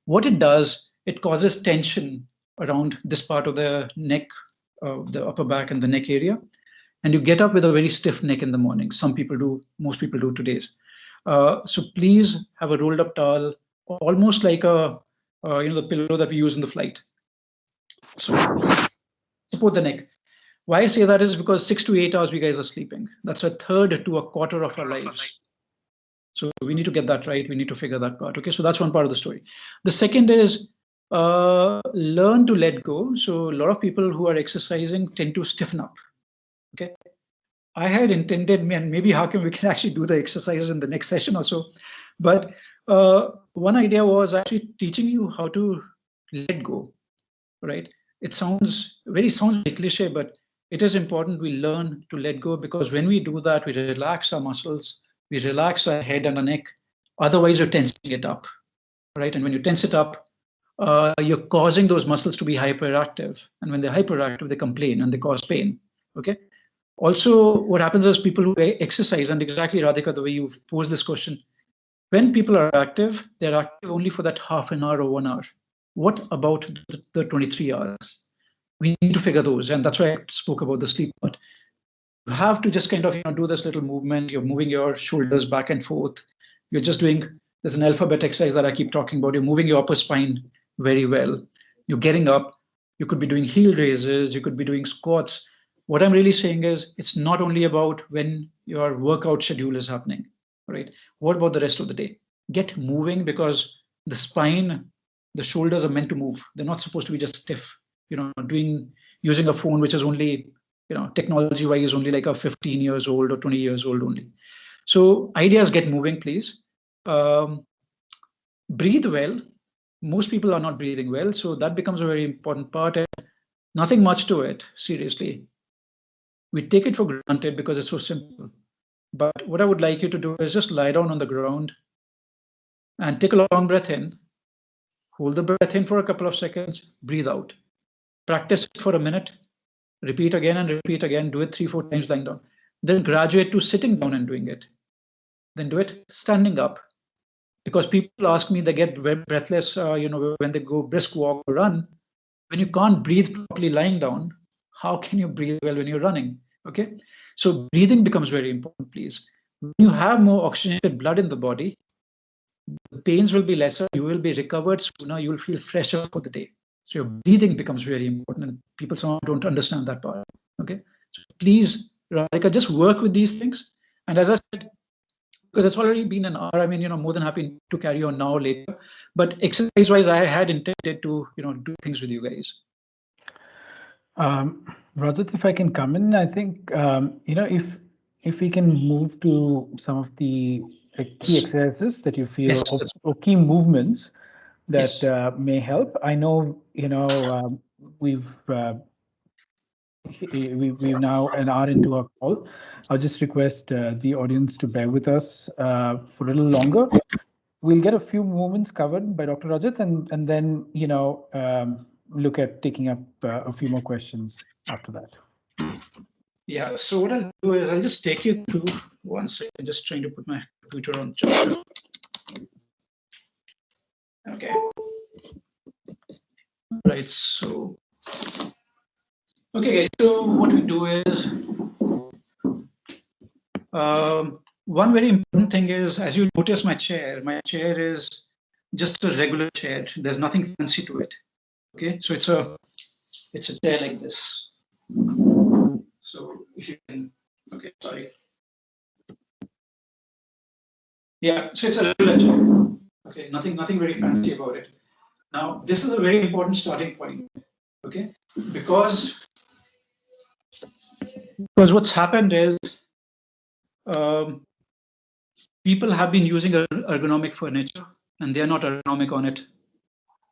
What it does, it causes tension around this part of the neck, the upper back and the neck area. And you get up with a very stiff neck in the morning. Some people do, most people do today's. So please have a rolled up towel, almost like the pillow that we use in the flight. So support the neck. Why I say that is because 6 to 8 hours we guys are sleeping. That's a third to a quarter of our lives. So we need to get that right. We need to figure that part. Okay, so that's one part of the story. The second is learn to let go. So a lot of people who are exercising tend to stiffen up. Okay, I had intended, and maybe how can we can actually do the exercises in the next session or so. But one idea was actually teaching you how to let go, right? It sounds very cliche, but it is important we learn to let go, because when we do that, we relax our muscles, we relax our head and our neck. Otherwise, you're tensing it up, right? And when you tense it up, you're causing those muscles to be hyperactive. And when they're hyperactive, they complain and they cause pain, okay? Also, what happens is people who exercise, and exactly, Radhika, the way you've posed this question, when people are active, they're active only for that half an hour or 1 hour. What about the 23 hours? We need to figure those. And that's why I spoke about the sleep part. You have to just kind of do this little movement. You're moving your shoulders back and forth. You're just doing, there's an alphabet exercise that I keep talking about. You're moving your upper spine very well. You're getting up. You could be doing heel raises. You could be doing squats. What I'm really saying is it's not only about when your workout schedule is happening, right? What about the rest of the day? Get moving, because the spine, the shoulders are meant to move. They're not supposed to be just stiff, using a phone, which is only, technology wise, only like a 15 years old or 20 years old only. So ideas, get moving, please. Breathe well. Most people are not breathing well. So that becomes a very important part, and nothing much to it, seriously. We take it for granted because it's so simple. But what I would like you to do is just lie down on the ground and take a long breath in. Hold the breath in for a couple of seconds, breathe out. Practice it for a minute, repeat again and repeat again. Do it 3-4 times lying down. Then graduate to sitting down and doing it. Then do it standing up. Because people ask me, they get very breathless, when they go brisk walk or run. When you can't breathe properly lying down, how can you breathe well when you're running? Okay, so breathing becomes very important, please. When you have more oxygenated blood in the body, the pains will be lesser, you will be recovered sooner, you will feel fresher for the day. So your breathing becomes very important, and people sometimes don't understand that part. Okay, so please, Radhika, just work with these things. And as I said, because it's already been an hour, I mean, more than happy to carry on now or later. But exercise-wise, I had intended to, do things with you guys. Rajat, if I can come in, I think if we can move to some of the key exercises that you feel, or key movements that may help. I know we've now an hour into our call. I'll just request the audience to bear with us for a little longer. We'll get a few movements covered by Dr. Rajat, and then look at taking up a few more questions after that. Yeah, so what I'll do is I'll just take you through one second, just trying to put my computer on charger. Okay. Right, so, okay, guys, so what we do is, one very important thing is, as you notice my chair is just a regular chair. There's nothing fancy to it. Okay, so it's a chair like this. So if you can, okay, sorry. Yeah, so it's a regular chair. Okay, nothing very fancy about it. Now, this is a very important starting point. Okay, because what's happened is people have been using ergonomic furniture and they're not ergonomic on it.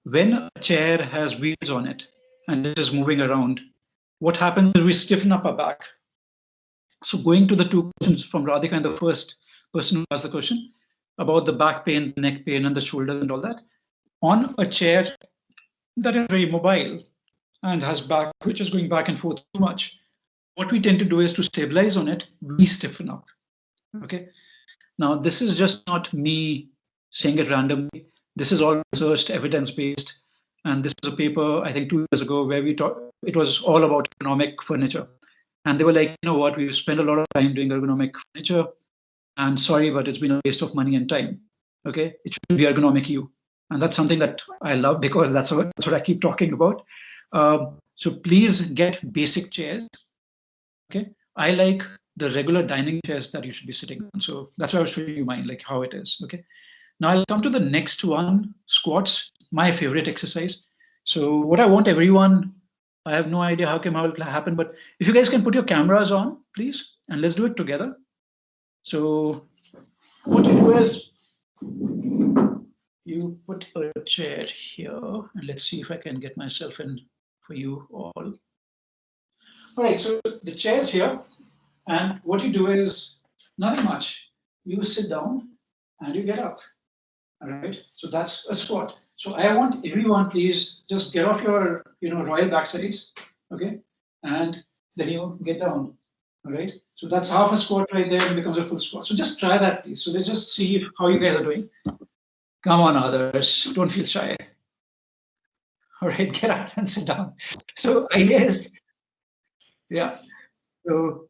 When a chair has wheels on it and it is moving around, what happens is we stiffen up our back. So going to the two questions from Radhika and the first person who asked the question, about the back pain, the neck pain, and the shoulders and all that, on a chair that is very mobile and has back, which is going back and forth too much, what we tend to do is to stabilize on it, we stiffen up. Okay. Now, this is just not me saying it randomly. This is all researched, evidence-based. And this was a paper, I think 2 years ago, where we talked, it was all about ergonomic furniture. And they were like, you know what, we've spent a lot of time doing ergonomic furniture. And sorry, but it's been a waste of money and time. Okay. It should be ergonomic you. And that's something that I love because that's what I keep talking about. So please get basic chairs. Okay. I like the regular dining chairs that you should be sitting on. So that's why I was showing you mine, like how it is. Okay. Now I'll come to the next one, squats, my favorite exercise. So what I want everyone, I have no idea how it will happen, but if you guys can put your cameras on, please, and let's do it together. So what you do is you put a chair here, and let's see if I can get myself in for you all. All right, so the chair's here, and what you do is nothing much. You sit down and you get up. All right, so that's a squat. So I want everyone, please, just get off your, royal backsides, okay, and then you get down. All right, so that's half a squat right there and becomes a full squat. So just try that, please. So let's just see how you guys are doing. Come on, others, don't feel shy. All right, get up and sit down. So I guess, yeah. So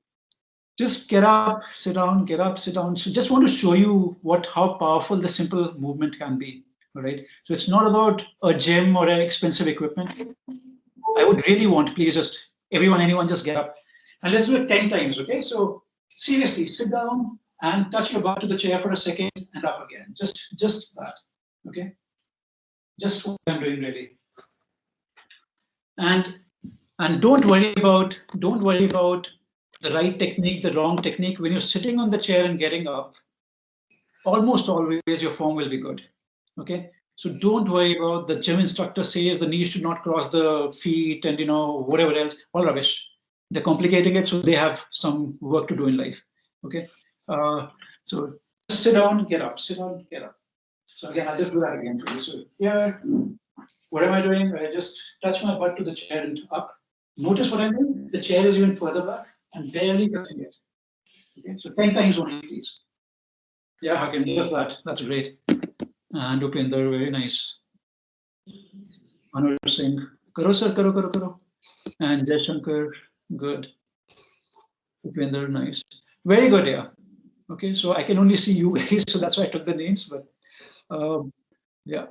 just get up, sit down, get up, sit down. So just want to show you how powerful the simple movement can be. All right. So it's not about a gym or an expensive equipment. I would really want, please, just anyone just get up. And let's do it 10 times. Okay. So seriously, sit down and touch your butt to the chair for a second and up again. Just that. Okay. Just what I'm doing really. And don't worry about the right technique, the wrong technique. When you're sitting on the chair and getting up, almost always your form will be good. Okay. So don't worry about the gym instructor says the knees should not cross the feet and whatever else, all rubbish. They're complicating it, so they have some work to do in life. Okay. So just sit down, get up, sit down, get up. So again, I'll just do that again for you. So here, what am I doing? I just touch my butt to the chair and up. Notice what I'm doing? The chair is even further back and barely touching it. Okay, so 10 times only, please. Yeah, Hakim, just that. That's great. And Upinder, very nice. Anur Singh, karo sir, karo. And Jai Shankar, good. Upinder, nice. Very good, yeah. Okay, so I can only see you guys, so that's why I took the names, but yeah.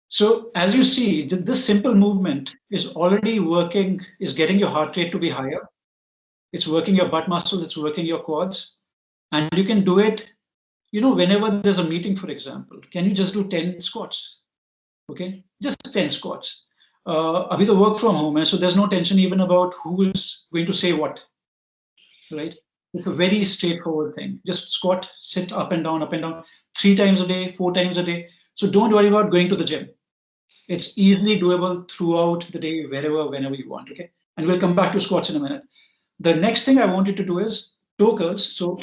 So as you see, this simple movement is already working, is getting your heart rate to be higher. It's working your butt muscles, it's working your quads. And you can do it, whenever there's a meeting, for example. Can you just do 10 squats? Okay, just 10 squats. Abhi to work from home, so there's no tension even about who's going to say what, right? It's a very straightforward thing. Just squat, sit up and down, 3 times a day, 4 times a day. So don't worry about going to the gym. It's easily doable throughout the day, whenever you want, okay? And we'll come back to squats in a minute. The next thing I wanted to do is toe curls. So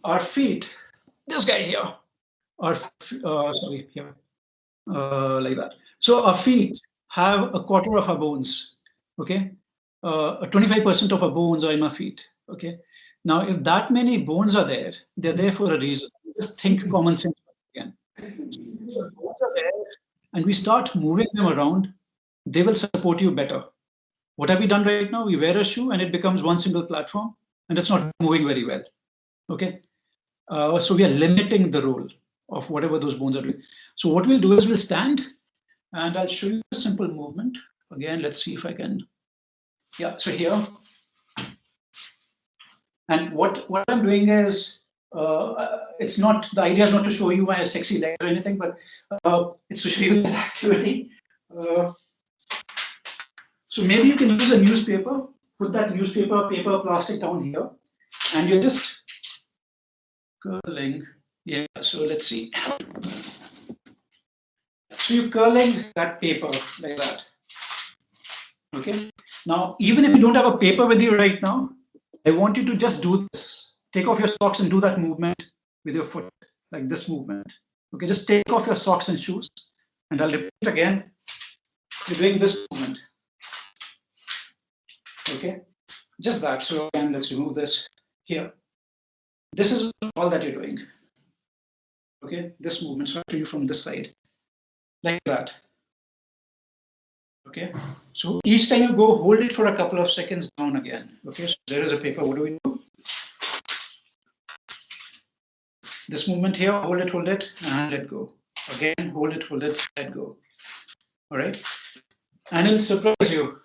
our feet, this guy here, here, like that. So our feet have a quarter of our bones, okay? 25% of our bones are in our feet, okay? Now, if that many bones are there, they're there for a reason. Just think common sense again. So bones are there, and we start moving them around, they will support you better. What have we done right now? We wear a shoe and it becomes one single platform, and it's not moving very well, okay? So we are limiting the role of whatever those bones are doing. So what we'll do is we'll stand, and I'll show you a simple movement. Again, let's see if I can. Yeah, so here. And what I'm doing is, it's not, the idea is not to show you my sexy legs or anything, but it's to show you that activity. So maybe you can use a newspaper, put that newspaper, paper, plastic down here, and you're just curling. Yeah, so let's see. So you're curling that paper like that. Okay. Now, even if you don't have a paper with you right now, I want you to just do this. take off your socks and do that movement with your foot, like this movement. Okay, just take off your socks and shoes. And I'll repeat again. You're doing this movement. Okay, just that. So again, let's remove this here. This is all that you're doing. Okay, this movement. So I'll show you from this side, like that. Okay, so each time you go, hold it for a couple of seconds down again. Okay, so there is a paper. What do we do? This movement here, hold it, and let go. Again, hold it, let go. All right, and it'll surprise you.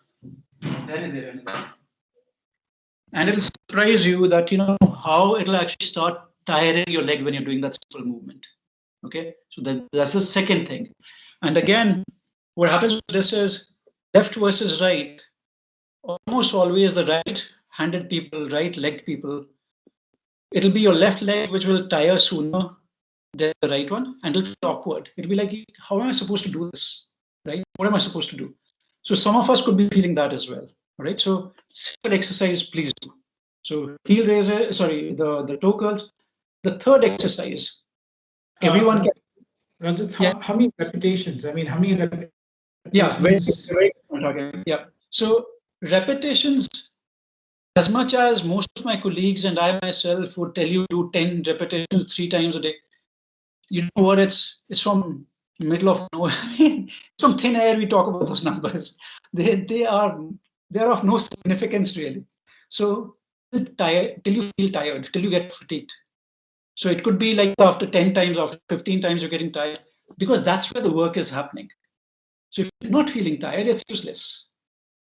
And it'll surprise you that you know how it'll actually start tiring your leg when you're doing that simple movement. Okay, so that's the second thing. And again, what happens with this is left versus right. Almost always the right-handed people, right-legged people, it'll be your left leg which will tire sooner than the right one, and it'll feel awkward. It'll be like, how am I supposed to do this? Right? What am I supposed to do? So some of us could be feeling that as well. All right. So simple exercise, please do. So heel raiser, sorry, the toe curls. The third exercise, everyone can. Rajat, how many repetitions? I mean, how many repetitions? Yeah, yeah. So repetitions, as much as most of my colleagues and I myself would tell you do 10 repetitions 3 times a day, you know what? It's from middle of nowhere. I mean, it's from thin air. We talk about those numbers. They are of no significance really. So till you feel tired, till you get fatigued. So it could be like after 10 times, after 15 times, you're getting tired, because that's where the work is happening. So if you're not feeling tired, it's useless,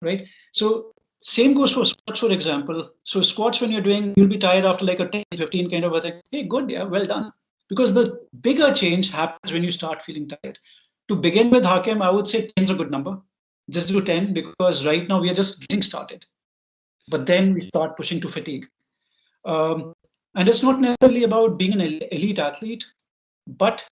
right? So same goes for squats, for example. So squats, when you're doing, you'll be tired after like a 10, 15 kind of a thing. Hey, good, yeah, well done. Because the bigger change happens when you start feeling tired. To begin with, Hakim, I would say 10 is a good number. Just do 10, because right now we are just getting started. But then we start pushing to fatigue. And it's not necessarily about being an elite athlete, but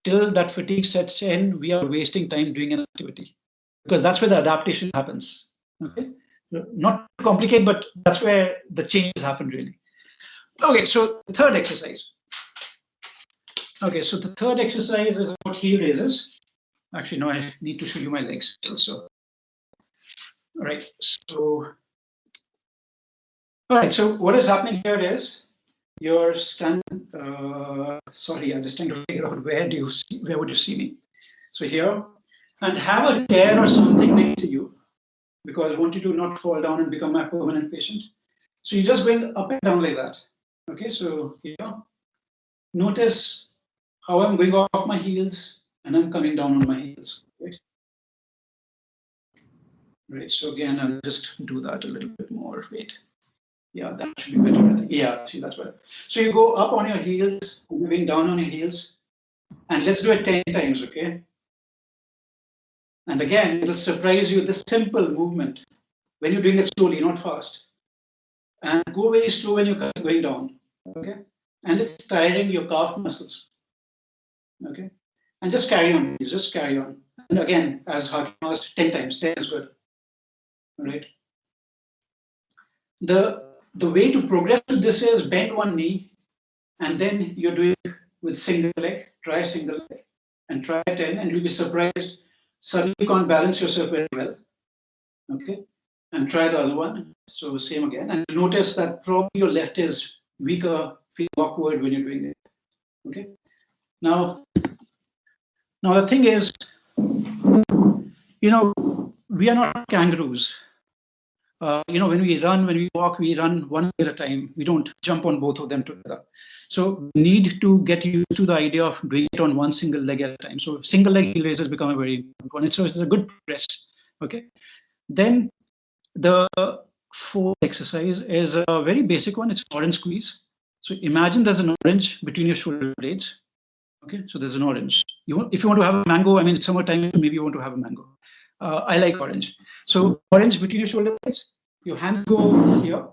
till that fatigue sets in, we are wasting time doing an activity, because that's where the adaptation happens. Okay, not complicate, but that's where the changes happen really. Okay, so the third exercise. Okay, so the third exercise is about heel raises. Actually, no, I need to show you my legs also. All right, so what is happening here is you're standing. Sorry, I'm just trying to figure out where would you see me? So here, and have a chair or something next to you, because I want you to not fall down and become my permanent patient. So you're just going up and down like that. Okay, so here, notice how I'm going off my heels and I'm coming down on my heels. Right? Right. So again, I'll just do that a little bit more. Wait. Yeah, that should be better. I think. Yeah, see, that's better. So you go up on your heels, moving down on your heels, and let's do it 10 times, okay? And again, it'll surprise you, this simple movement, when you're doing it slowly, not fast. And go very slow when you're going down, okay? And it's tiring your calf muscles, okay? And just carry on, just carry on. And again, as Hakim asked, 10 times, 10 is good, all right? The way to progress with this is bend one knee, and then you're doing with single leg, try single leg, and try 10, and you'll be surprised. Suddenly you can't balance yourself very well, okay? And try the other one. So same again, and notice that probably your left is weaker, feel awkward when you're doing it, okay? Now the thing is, you know, we are not kangaroos. You know, when we run, when we walk, we run one at a time. We don't jump on both of them together. So we need to get used to the idea of doing it on one single leg at a time. So single leg heel raises become a very important one. So it's a good progress. Okay. Then the fourth exercise is a very basic one. It's orange squeeze. So imagine there's an orange between your shoulder blades. Okay, so there's an orange. If you want to have a mango, I mean, it's summertime, maybe you want to have a mango. I like orange. So orange between your shoulder blades, your hands go here.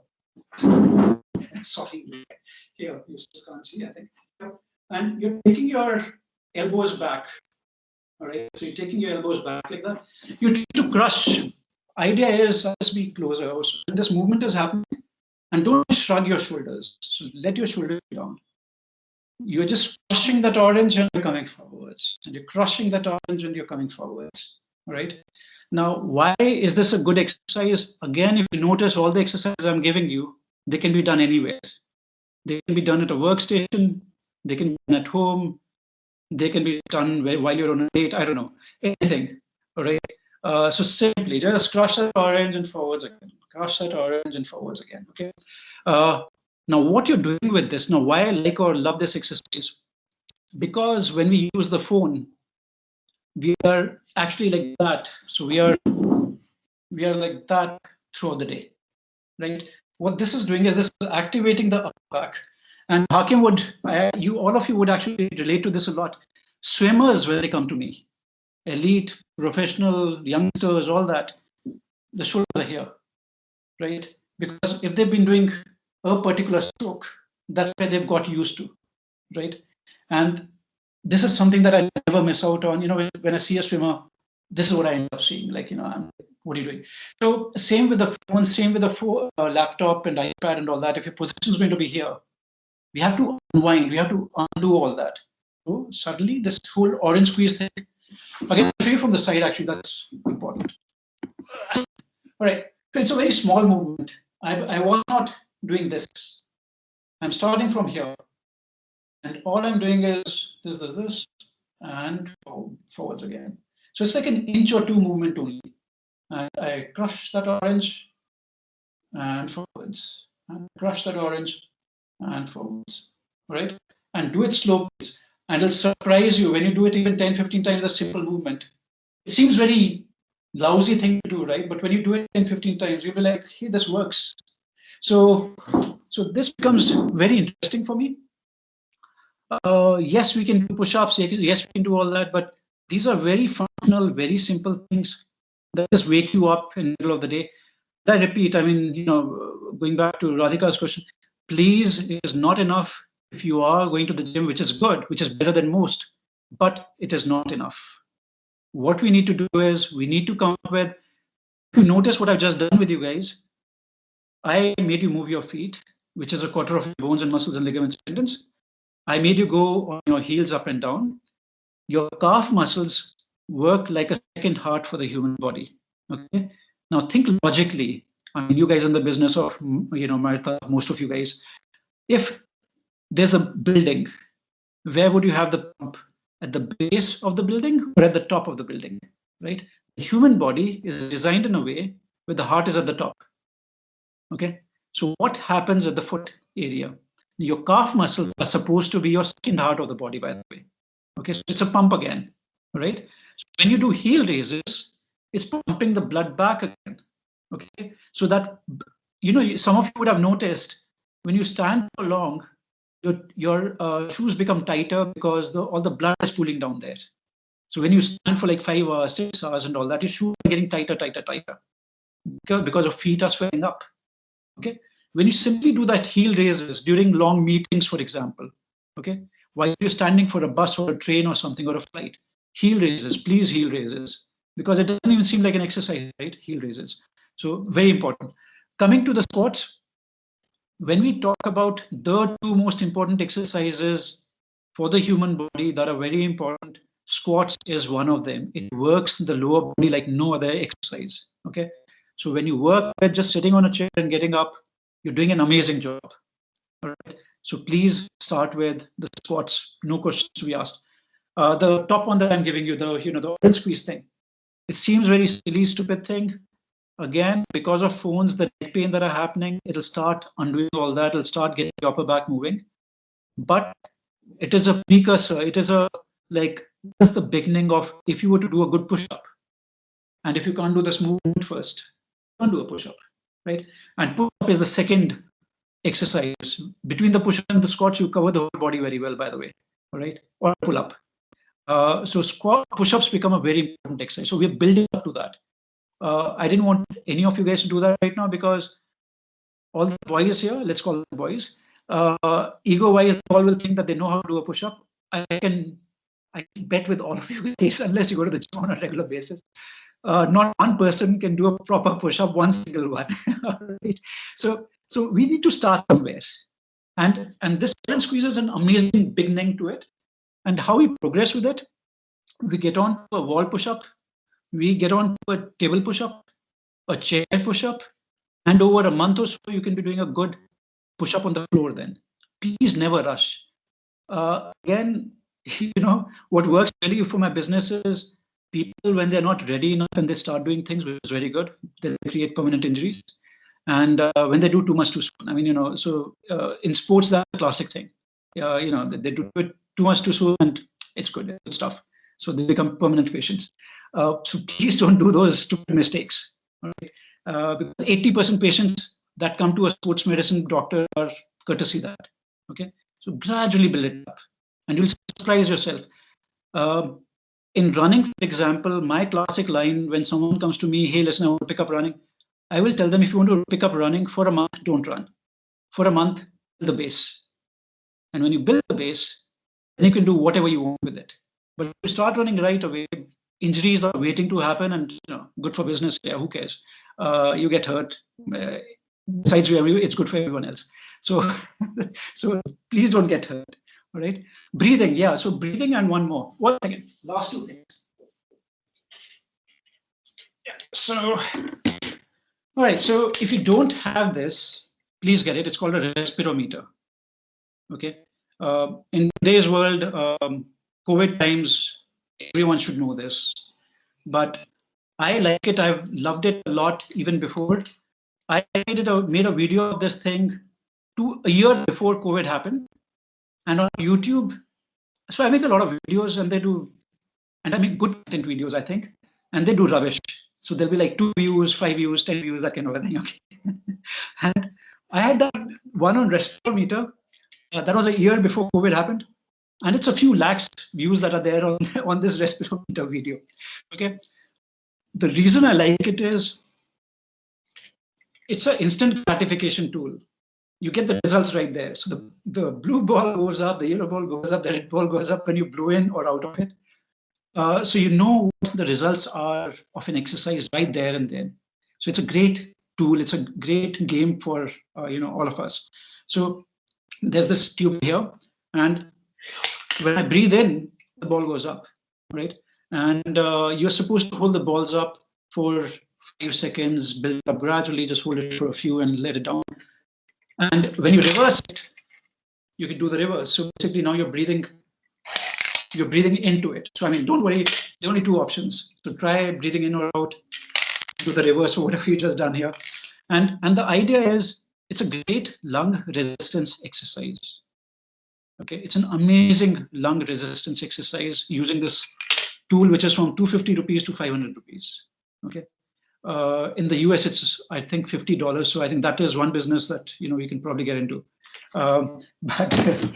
Sorry, here, you still can't see, I think. And you're taking your elbows back. All right, so you're taking your elbows back like that. You try to crush. Idea is, let's be closer. So when this movement is happening, And don't shrug your shoulders. So let your shoulders down. You're just crushing that orange and you're coming forwards. And you're crushing that orange and you're coming forwards. All right. Now, why is this a good exercise? Again, if you notice all the exercises I'm giving you, they can be done anywhere. They can be done at a workstation. They can be done at home. They can be done while you're on a date. I don't know, anything. All right. So simply just crush that orange and forwards again. Crush that orange and forwards again. Okay. Now, what you're doing with this, now, why I like or love this exercise, because when we use the phone, we are actually like that. So we are like that throughout the day, right? What this is doing is this is activating the upper back. And Hakim would, all of you would actually relate to this a lot. Swimmers, when they come to me, elite, professional, youngsters, all that, the shoulders are here, right? Because if they've been doing a particular stroke, that's where they've got used to, right? And this is something that I never miss out on. You know, when I see a swimmer, this is what I end up seeing. Like, you know, what are you doing? So same with the phone, same with the laptop and iPad and all that. If your position is going to be here, we have to unwind. We have to undo all that. So suddenly this whole orange squeeze thing. Okay, I'll show you from the side. Actually, that's important. All right. So it's a very small movement. I was not doing this. I'm starting from here. And all I'm doing is this, and forwards again. So it's like an inch or two movement only. And I crush that orange and forwards, and crush that orange and forwards, right? And do it slow, please. And it'll surprise you when you do it even 10, 15 times, a simple movement. It seems very lousy thing to do, right? But when you do it 10, 15 times, you'll be like, hey, this works. So this becomes very interesting for me. Yes, we can do push-ups. Yes, we can do all that. But these are very functional, very simple things that just wake you up in the middle of the day. I repeat, I mean, you know, going back to Radhika's question, please, it is not enough if you are going to the gym, which is good, which is better than most, but it is not enough. What we need to do is we need to come up with, if you notice what I've just done with you guys, I made you move your feet, which is a quarter of your bones and muscles and ligaments and tendons. I made you go on your heels up and down. Your calf muscles work like a second heart for the human body. Okay. Now think logically. I mean, you guys in the business of, you know, Myrtha, most of you guys. If there's a building, where would you have the pump? At the base of the building or at the top of the building, right? The human body is designed in a way where the heart is at the top. Okay. So what happens at the foot area? Your calf muscles are supposed to be your second heart of the body, by the way. Okay, so it's a pump again, right? So when you do heel raises, it's pumping the blood back again. Okay, so that, you know, some of you would have noticed when you stand for long, your shoes become tighter because all the blood is pooling down there. So when you stand for like 5 hours, 6 hours, and all that, your shoes are getting tighter, because your feet are swelling up. Okay, when you simply do that heel raises during long meetings, for example, okay, while you're standing for a bus or a train or something or a flight, heel raises, please heel raises, because it doesn't even seem like an exercise, right? Heel raises. So very important. Coming to the squats, when we talk about the two most important exercises for the human body that are very important, squats is one of them. It works the lower body like no other exercise. Okay. So when you work at just sitting on a chair and getting up, you're doing an amazing job. All right. So please start with the squats. No questions to be asked. The top one that I'm giving you, the orange squeeze thing. It seems very silly, stupid thing. Again, because of phones, the neck pain that are happening, it'll start undoing all that. It'll start getting the upper back moving. But it is a precursor. It is just the beginning of, if you were to do a good push-up, and if you can't do this movement first, don't do a push-up, right? And push-up is the second exercise. Between the push-up and the squats, you cover the whole body very well, by the way, all right? Or pull-up. So squat push-ups become a very important exercise. So we're building up to that. I didn't want any of you guys to do that right now because all the boys here, let's call them boys, ego-wise, they all will think that they know how to do a push-up. I can bet with all of you guys, unless you go to the gym on a regular basis, not one person can do a proper push-up, one single one. Right? So So we need to start somewhere. And this current squeeze is an amazing beginning to it. And how we progress with it, we get on to a wall push-up, we get on to a table push-up, a chair push-up, and over a month or so, you can be doing a good push-up on the floor then. Please never rush. Again, what works really for my business is people, when they're not ready enough and they start doing things, which is very good, they create permanent injuries. And when they do too much too soon, I mean, so in sports, that's a classic thing. They do it too much too soon, and it's good stuff. So they become permanent patients. So please don't do those stupid mistakes. Right? Because 80% patients that come to a sports medicine doctor are courtesy that. Okay, so gradually build it up, and you'll surprise yourself. In running, for example, my classic line when someone comes to me, hey, listen, I want to pick up running. I will tell them, if you want to pick up running for a month, don't run. For a month, build the base. And when you build the base, then you can do whatever you want with it. But if you start running right away, injuries are waiting to happen, and good for business. Yeah, who cares? You get hurt. Besides you, it's good for everyone else. So, so please don't get hurt. All right. Breathing. Yeah. So breathing and one more. One second. Last two things. Yeah. So. All right, so if you don't have this, please get it. It's called a respirometer. Okay. In today's world, COVID times, everyone should know this. But I like it. I've loved it a lot even before. I made a video of this thing a year before COVID happened, and on YouTube. So I make a lot of videos, and I make good content videos, I think, and they do rubbish. So there'll be like 2 views, 5 views, 10 views, that kind of a thing. Okay. And I had done one on respirometer. That was a year before COVID happened. And it's a few lakhs views that are there on this respirometer video. Okay. The reason I like it is it's an instant gratification tool. You get the results right there. So the blue ball goes up, the yellow ball goes up, the red ball goes up when you blow in or out of it. So you know what the results are of an exercise right there and then. So it's a great tool. It's a great game for all of us. So there's this tube here, and when I breathe in, the ball goes up, right? And you're supposed to hold the balls up for 5 seconds, build it up gradually, just hold it for a few and let it down. And when you reverse it, you can do the reverse. So basically now you're breathing into it. So I mean, don't worry, there are only 2 options. So try breathing in or out, do the reverse or whatever you just done here. And the idea is it's a great lung resistance exercise. Okay, it's an amazing lung resistance exercise using this tool, which is from 250 rupees to 500 rupees. Okay. In the US, it's, I think, $50. So I think that is one business that, we can probably get into. But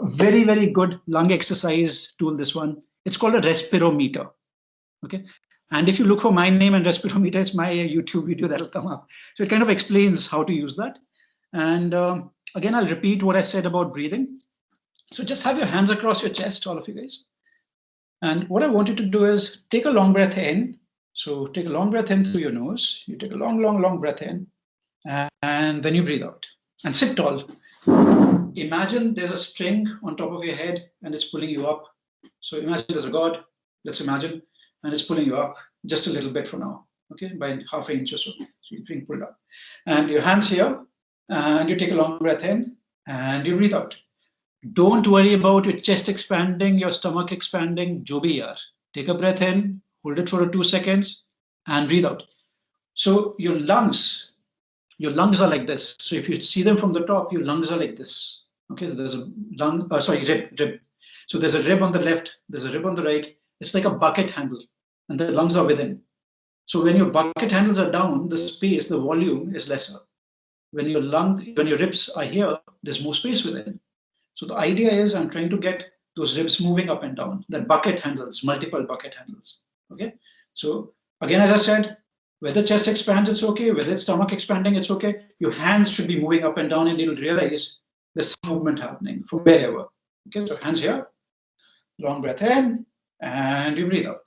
very, very good lung exercise tool, this one. It's called a respirometer. Okay. And if you look for my name and respirometer, it's my YouTube video that'll come up. So it kind of explains how to use that. And again, I'll repeat what I said about breathing. So just have your hands across your chest, all of you guys. And what I want you to do is take a long breath in. So take a long breath in through your nose. You take a long, long, long breath in, and then you breathe out. And sit tall. Imagine there's a string on top of your head, and it's pulling you up. So imagine there's a God, let's imagine, and it's pulling you up just a little bit for now, okay, by half an inch or so. So you're being pulled up. And your hands here, and you take a long breath in, and you breathe out. Don't worry about your chest expanding, your stomach expanding. Jo bhi yaar. Take a breath in, hold it for 2 seconds, and breathe out. So your lungs are like this. So if you see them from the top, your lungs are like this. Okay, so there's a rib. So there's a rib on the left, there's a rib on the right. It's like a bucket handle, and the lungs are within. So when your bucket handles are down, the space, the volume is lesser. When your ribs are here, there's more space within. So the idea is I'm trying to get those ribs moving up and down, that bucket handles, multiple bucket handles. Okay. So again, as I said, whether chest expands, it's okay. Whether it's stomach expanding, it's okay. Your hands should be moving up and down, and you'll realize there's some movement happening from wherever. Okay. So hands here, long breath in, and you breathe out.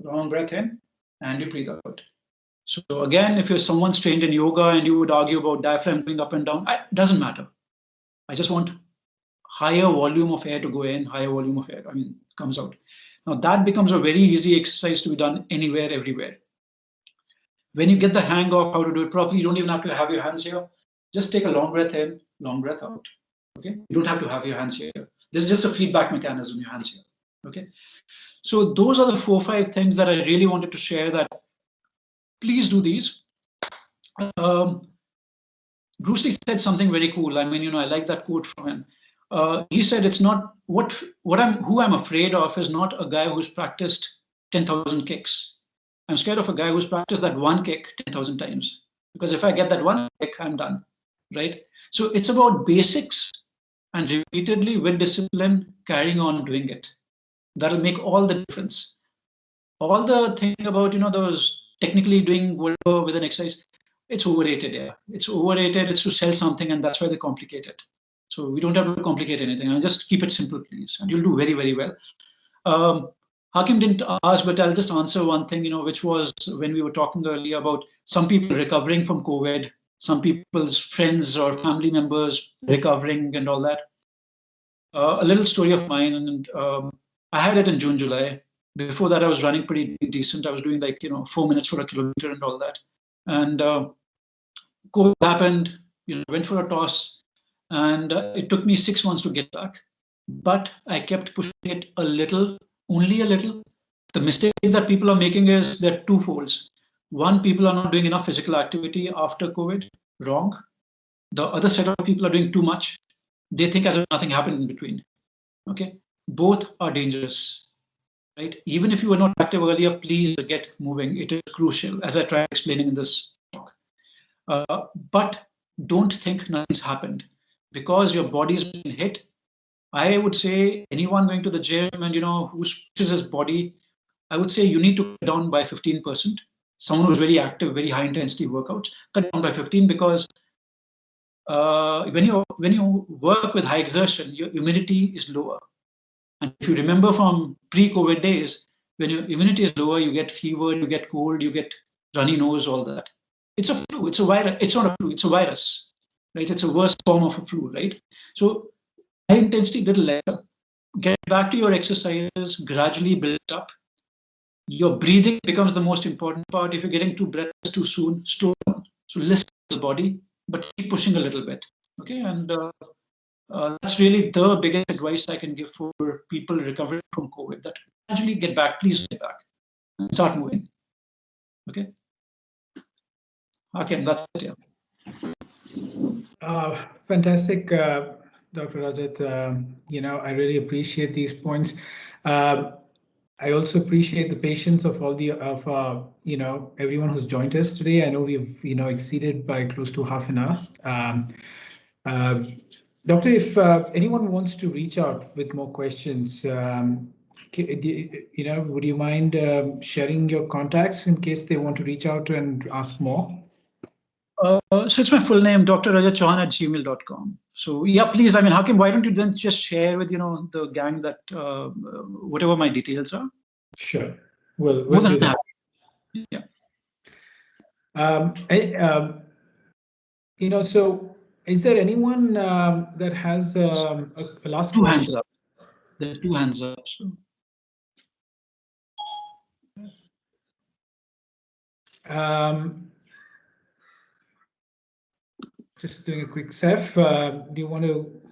Long breath in, and you breathe out. So again, if you're someone's trained in yoga and you would argue about diaphragm going up and down, it doesn't matter. I just want higher volume of air to go in, higher volume of air, comes out. Now that becomes a very easy exercise to be done anywhere, everywhere. When you get the hang of how to do it properly, you don't even have to have your hands here. Just take a long breath in, long breath out. Okay, you don't have to have your hands here. This is just a feedback mechanism, your hands here. Okay, so those are the 4 or 5 things that I really wanted to share. That please do these. Bruce Lee said something very cool. I like that quote from him. He said, "It's not who I'm afraid of is not a guy who's practiced 10,000 kicks. I'm scared of a guy who's practiced that one kick 10,000 times. Because if I get that one kick, I'm done, right? So it's about basics and repeatedly with discipline, carrying on doing it. That'll make all the difference. All the thing about, those technically doing whatever with an exercise, it's overrated. Yeah, it's overrated. It's to sell something, and that's why they complicate it. So we don't have to complicate anything. And just keep it simple, please, and you'll do very, very well. Hakim didn't ask, but I'll just answer one thing, which was when we were talking earlier about some people recovering from COVID, some people's friends or family members recovering and all that. A little story of mine, and I had it in June, July. Before that, I was running pretty decent. I was doing 4 minutes for a kilometer and all that. And COVID happened, went for a toss, and it took me 6 months to get back. But I kept pushing it a little, only a little. The mistake that people are making is there are 2 folds. One, people are not doing enough physical activity after COVID, wrong. The other set of people are doing too much. They think as if nothing happened in between. Okay, both are dangerous, right? Even if you were not active earlier, please get moving. It is crucial, as I tried explaining in this talk. But don't think nothing's happened because your body's been hit. I would say anyone going to the gym and who stretches his body, I would say you need to cut down by 15%. Someone who's very active, very high intensity workouts, cut down by 15 because when you work with high exertion, your immunity is lower. And if you remember from pre-COVID days, when your immunity is lower, you get fever, you get cold, you get runny nose, all that. It's a flu. It's a virus. It's not a flu. It's a virus, right? It's a worse form of a flu, right? So high intensity, little lesser. Get back to your exercises, gradually build it up. Your breathing becomes the most important part. If you're getting too breathless too soon, slow down. So listen to the body, but keep pushing a little bit. Okay, and that's really the biggest advice I can give for people recovering from COVID. That gradually get back, please get back, and start moving. Okay. Okay, that's it. Yeah. Fantastic, Dr. Rajat. I really appreciate these points. I also appreciate the patience of everyone who's joined us today. I know we've exceeded by close to half an hour. Doctor, if anyone wants to reach out with more questions, would you mind sharing your contacts in case they want to reach out and ask more? So it's my full name, drrajatchauhan@gmail.com. So yeah, please, Hakim, why don't you then just share with the gang that whatever my details are? Sure, we'll do that. Yeah. So is there anyone that has a last 2 question? hands up. There are 2 hands up. So. Just doing a quick Seth, do you want to?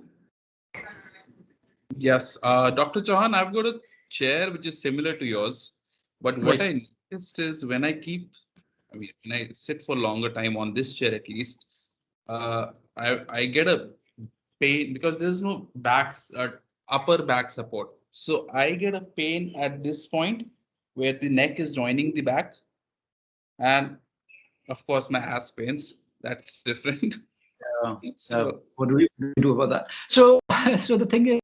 Yes, Dr. Chauhan, I've got a chair which is similar to yours, but what I noticed is when I sit for longer time on this chair at least, I get a pain because there's no upper back support. So I get a pain at this point where the neck is joining the back, and of course my ass pains. That's different. So what do we do about that? So the thing is,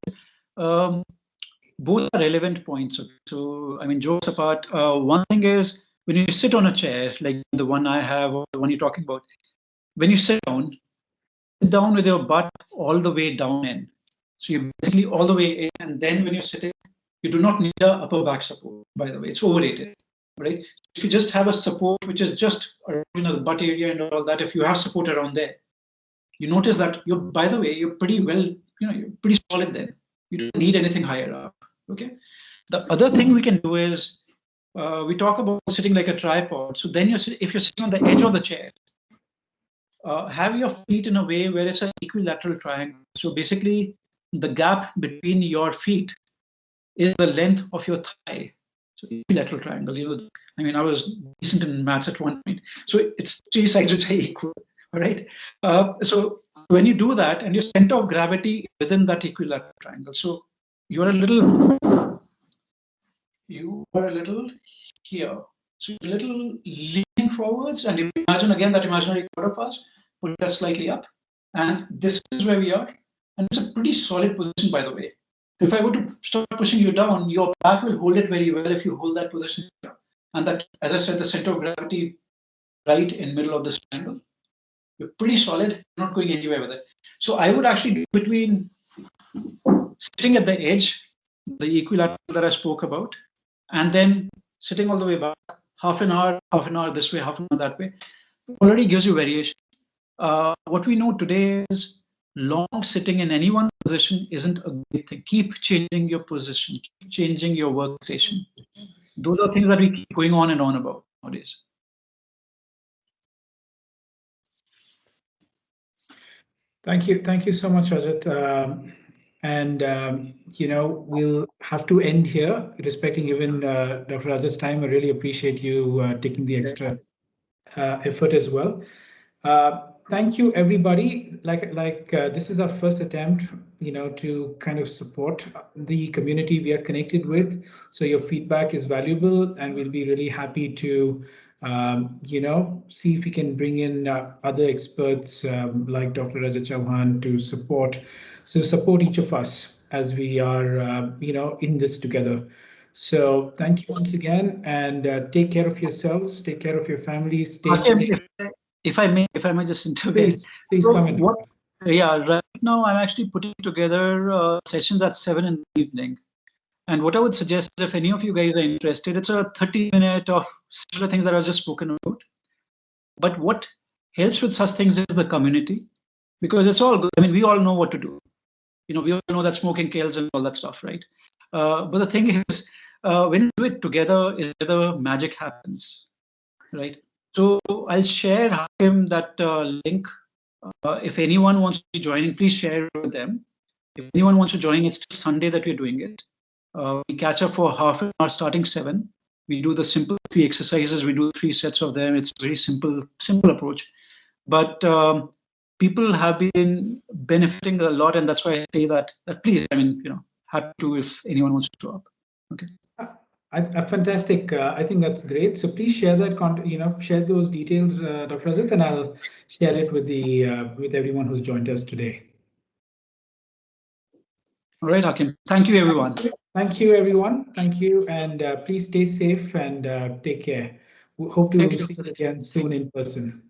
both are relevant points. So jokes apart, one thing is when you sit on a chair like the one I have or the one you're talking about, when you sit down with your butt all the way down in. So you're basically all the way in, and then when you're sitting, you do not need the upper back support. By the way, it's overrated. right? If you just have a support which is just the butt area and all that, if you have support around there, you notice that you're, by the way, you're pretty well, you're pretty solid then. You don't need anything higher up. Okay. The other thing we can do is we talk about sitting like a tripod. So then if you're sitting on the edge of the chair, have your feet in a way where it's an equilateral triangle. So basically, the gap between your feet is the length of your thigh. So equilateral triangle. I mean, I was decent in maths at one point. So it's three sides which are equal. All right. So when you do that, and your center of gravity within that equilateral triangle, so you're a little here. So you're a little leaning forwards, and you imagine again that imaginary quarter pass, put that slightly up, and this is where we are. And it's a pretty solid position, by the way. If I were to start pushing you down, your back will hold it very well if you hold that position here. And that, as I said, the center of gravity right in middle of this triangle. You're pretty solid, not going anywhere with it. So I would actually do between sitting at the edge, the equilateral that I spoke about, and then sitting all the way back, half an hour this way, half an hour that way, already gives you variation. What we know today is long sitting in any one position isn't a great thing. Keep changing your position, keep changing your workstation. Those are things that we keep going on and on about nowadays. Thank you so much, Rajat. We'll have to end here, respecting even Dr. Rajat's time. I really appreciate you taking the extra effort as well. Thank you, everybody. This is our first attempt, to kind of support the community we are connected with. So your feedback is valuable, and we'll be really happy to, see if we can bring in other experts like Dr. Rajat Chauhan to support each of us as we are, in this together. So thank you once again, and take care of yourselves, take care of your families, stay safe. If I may just intervene. Please so come in. Right now I'm actually putting together sessions at 7 in the evening. And what I would suggest is if any of you guys are interested, it's a 30-minute of similar things that I've just spoken about. But what helps with such things is the community, because it's all good. I mean, we all know what to do. We all know that smoking kills and all that stuff, right? But the thing is, when you do it together, is where the magic happens, right? So I'll share Hakim that link. If anyone wants to be joining, please share it with them. If anyone wants to join, it's Sunday that we're doing it. We catch up for half an hour starting 7. We do the simple 3 exercises. We do 3 sets of them. It's a very simple approach. But people have been benefiting a lot, and that's why I say that please, I mean, happy to if anyone wants to show up. Okay. Fantastic. I think that's great. So please share that share those details, Dr. Rajat, and I'll share it with with everyone who's joined us today. All right, Hakim. Thank you, everyone. Thank you, everyone. Thank you, and please stay safe and take care. We hope to see you again soon in person.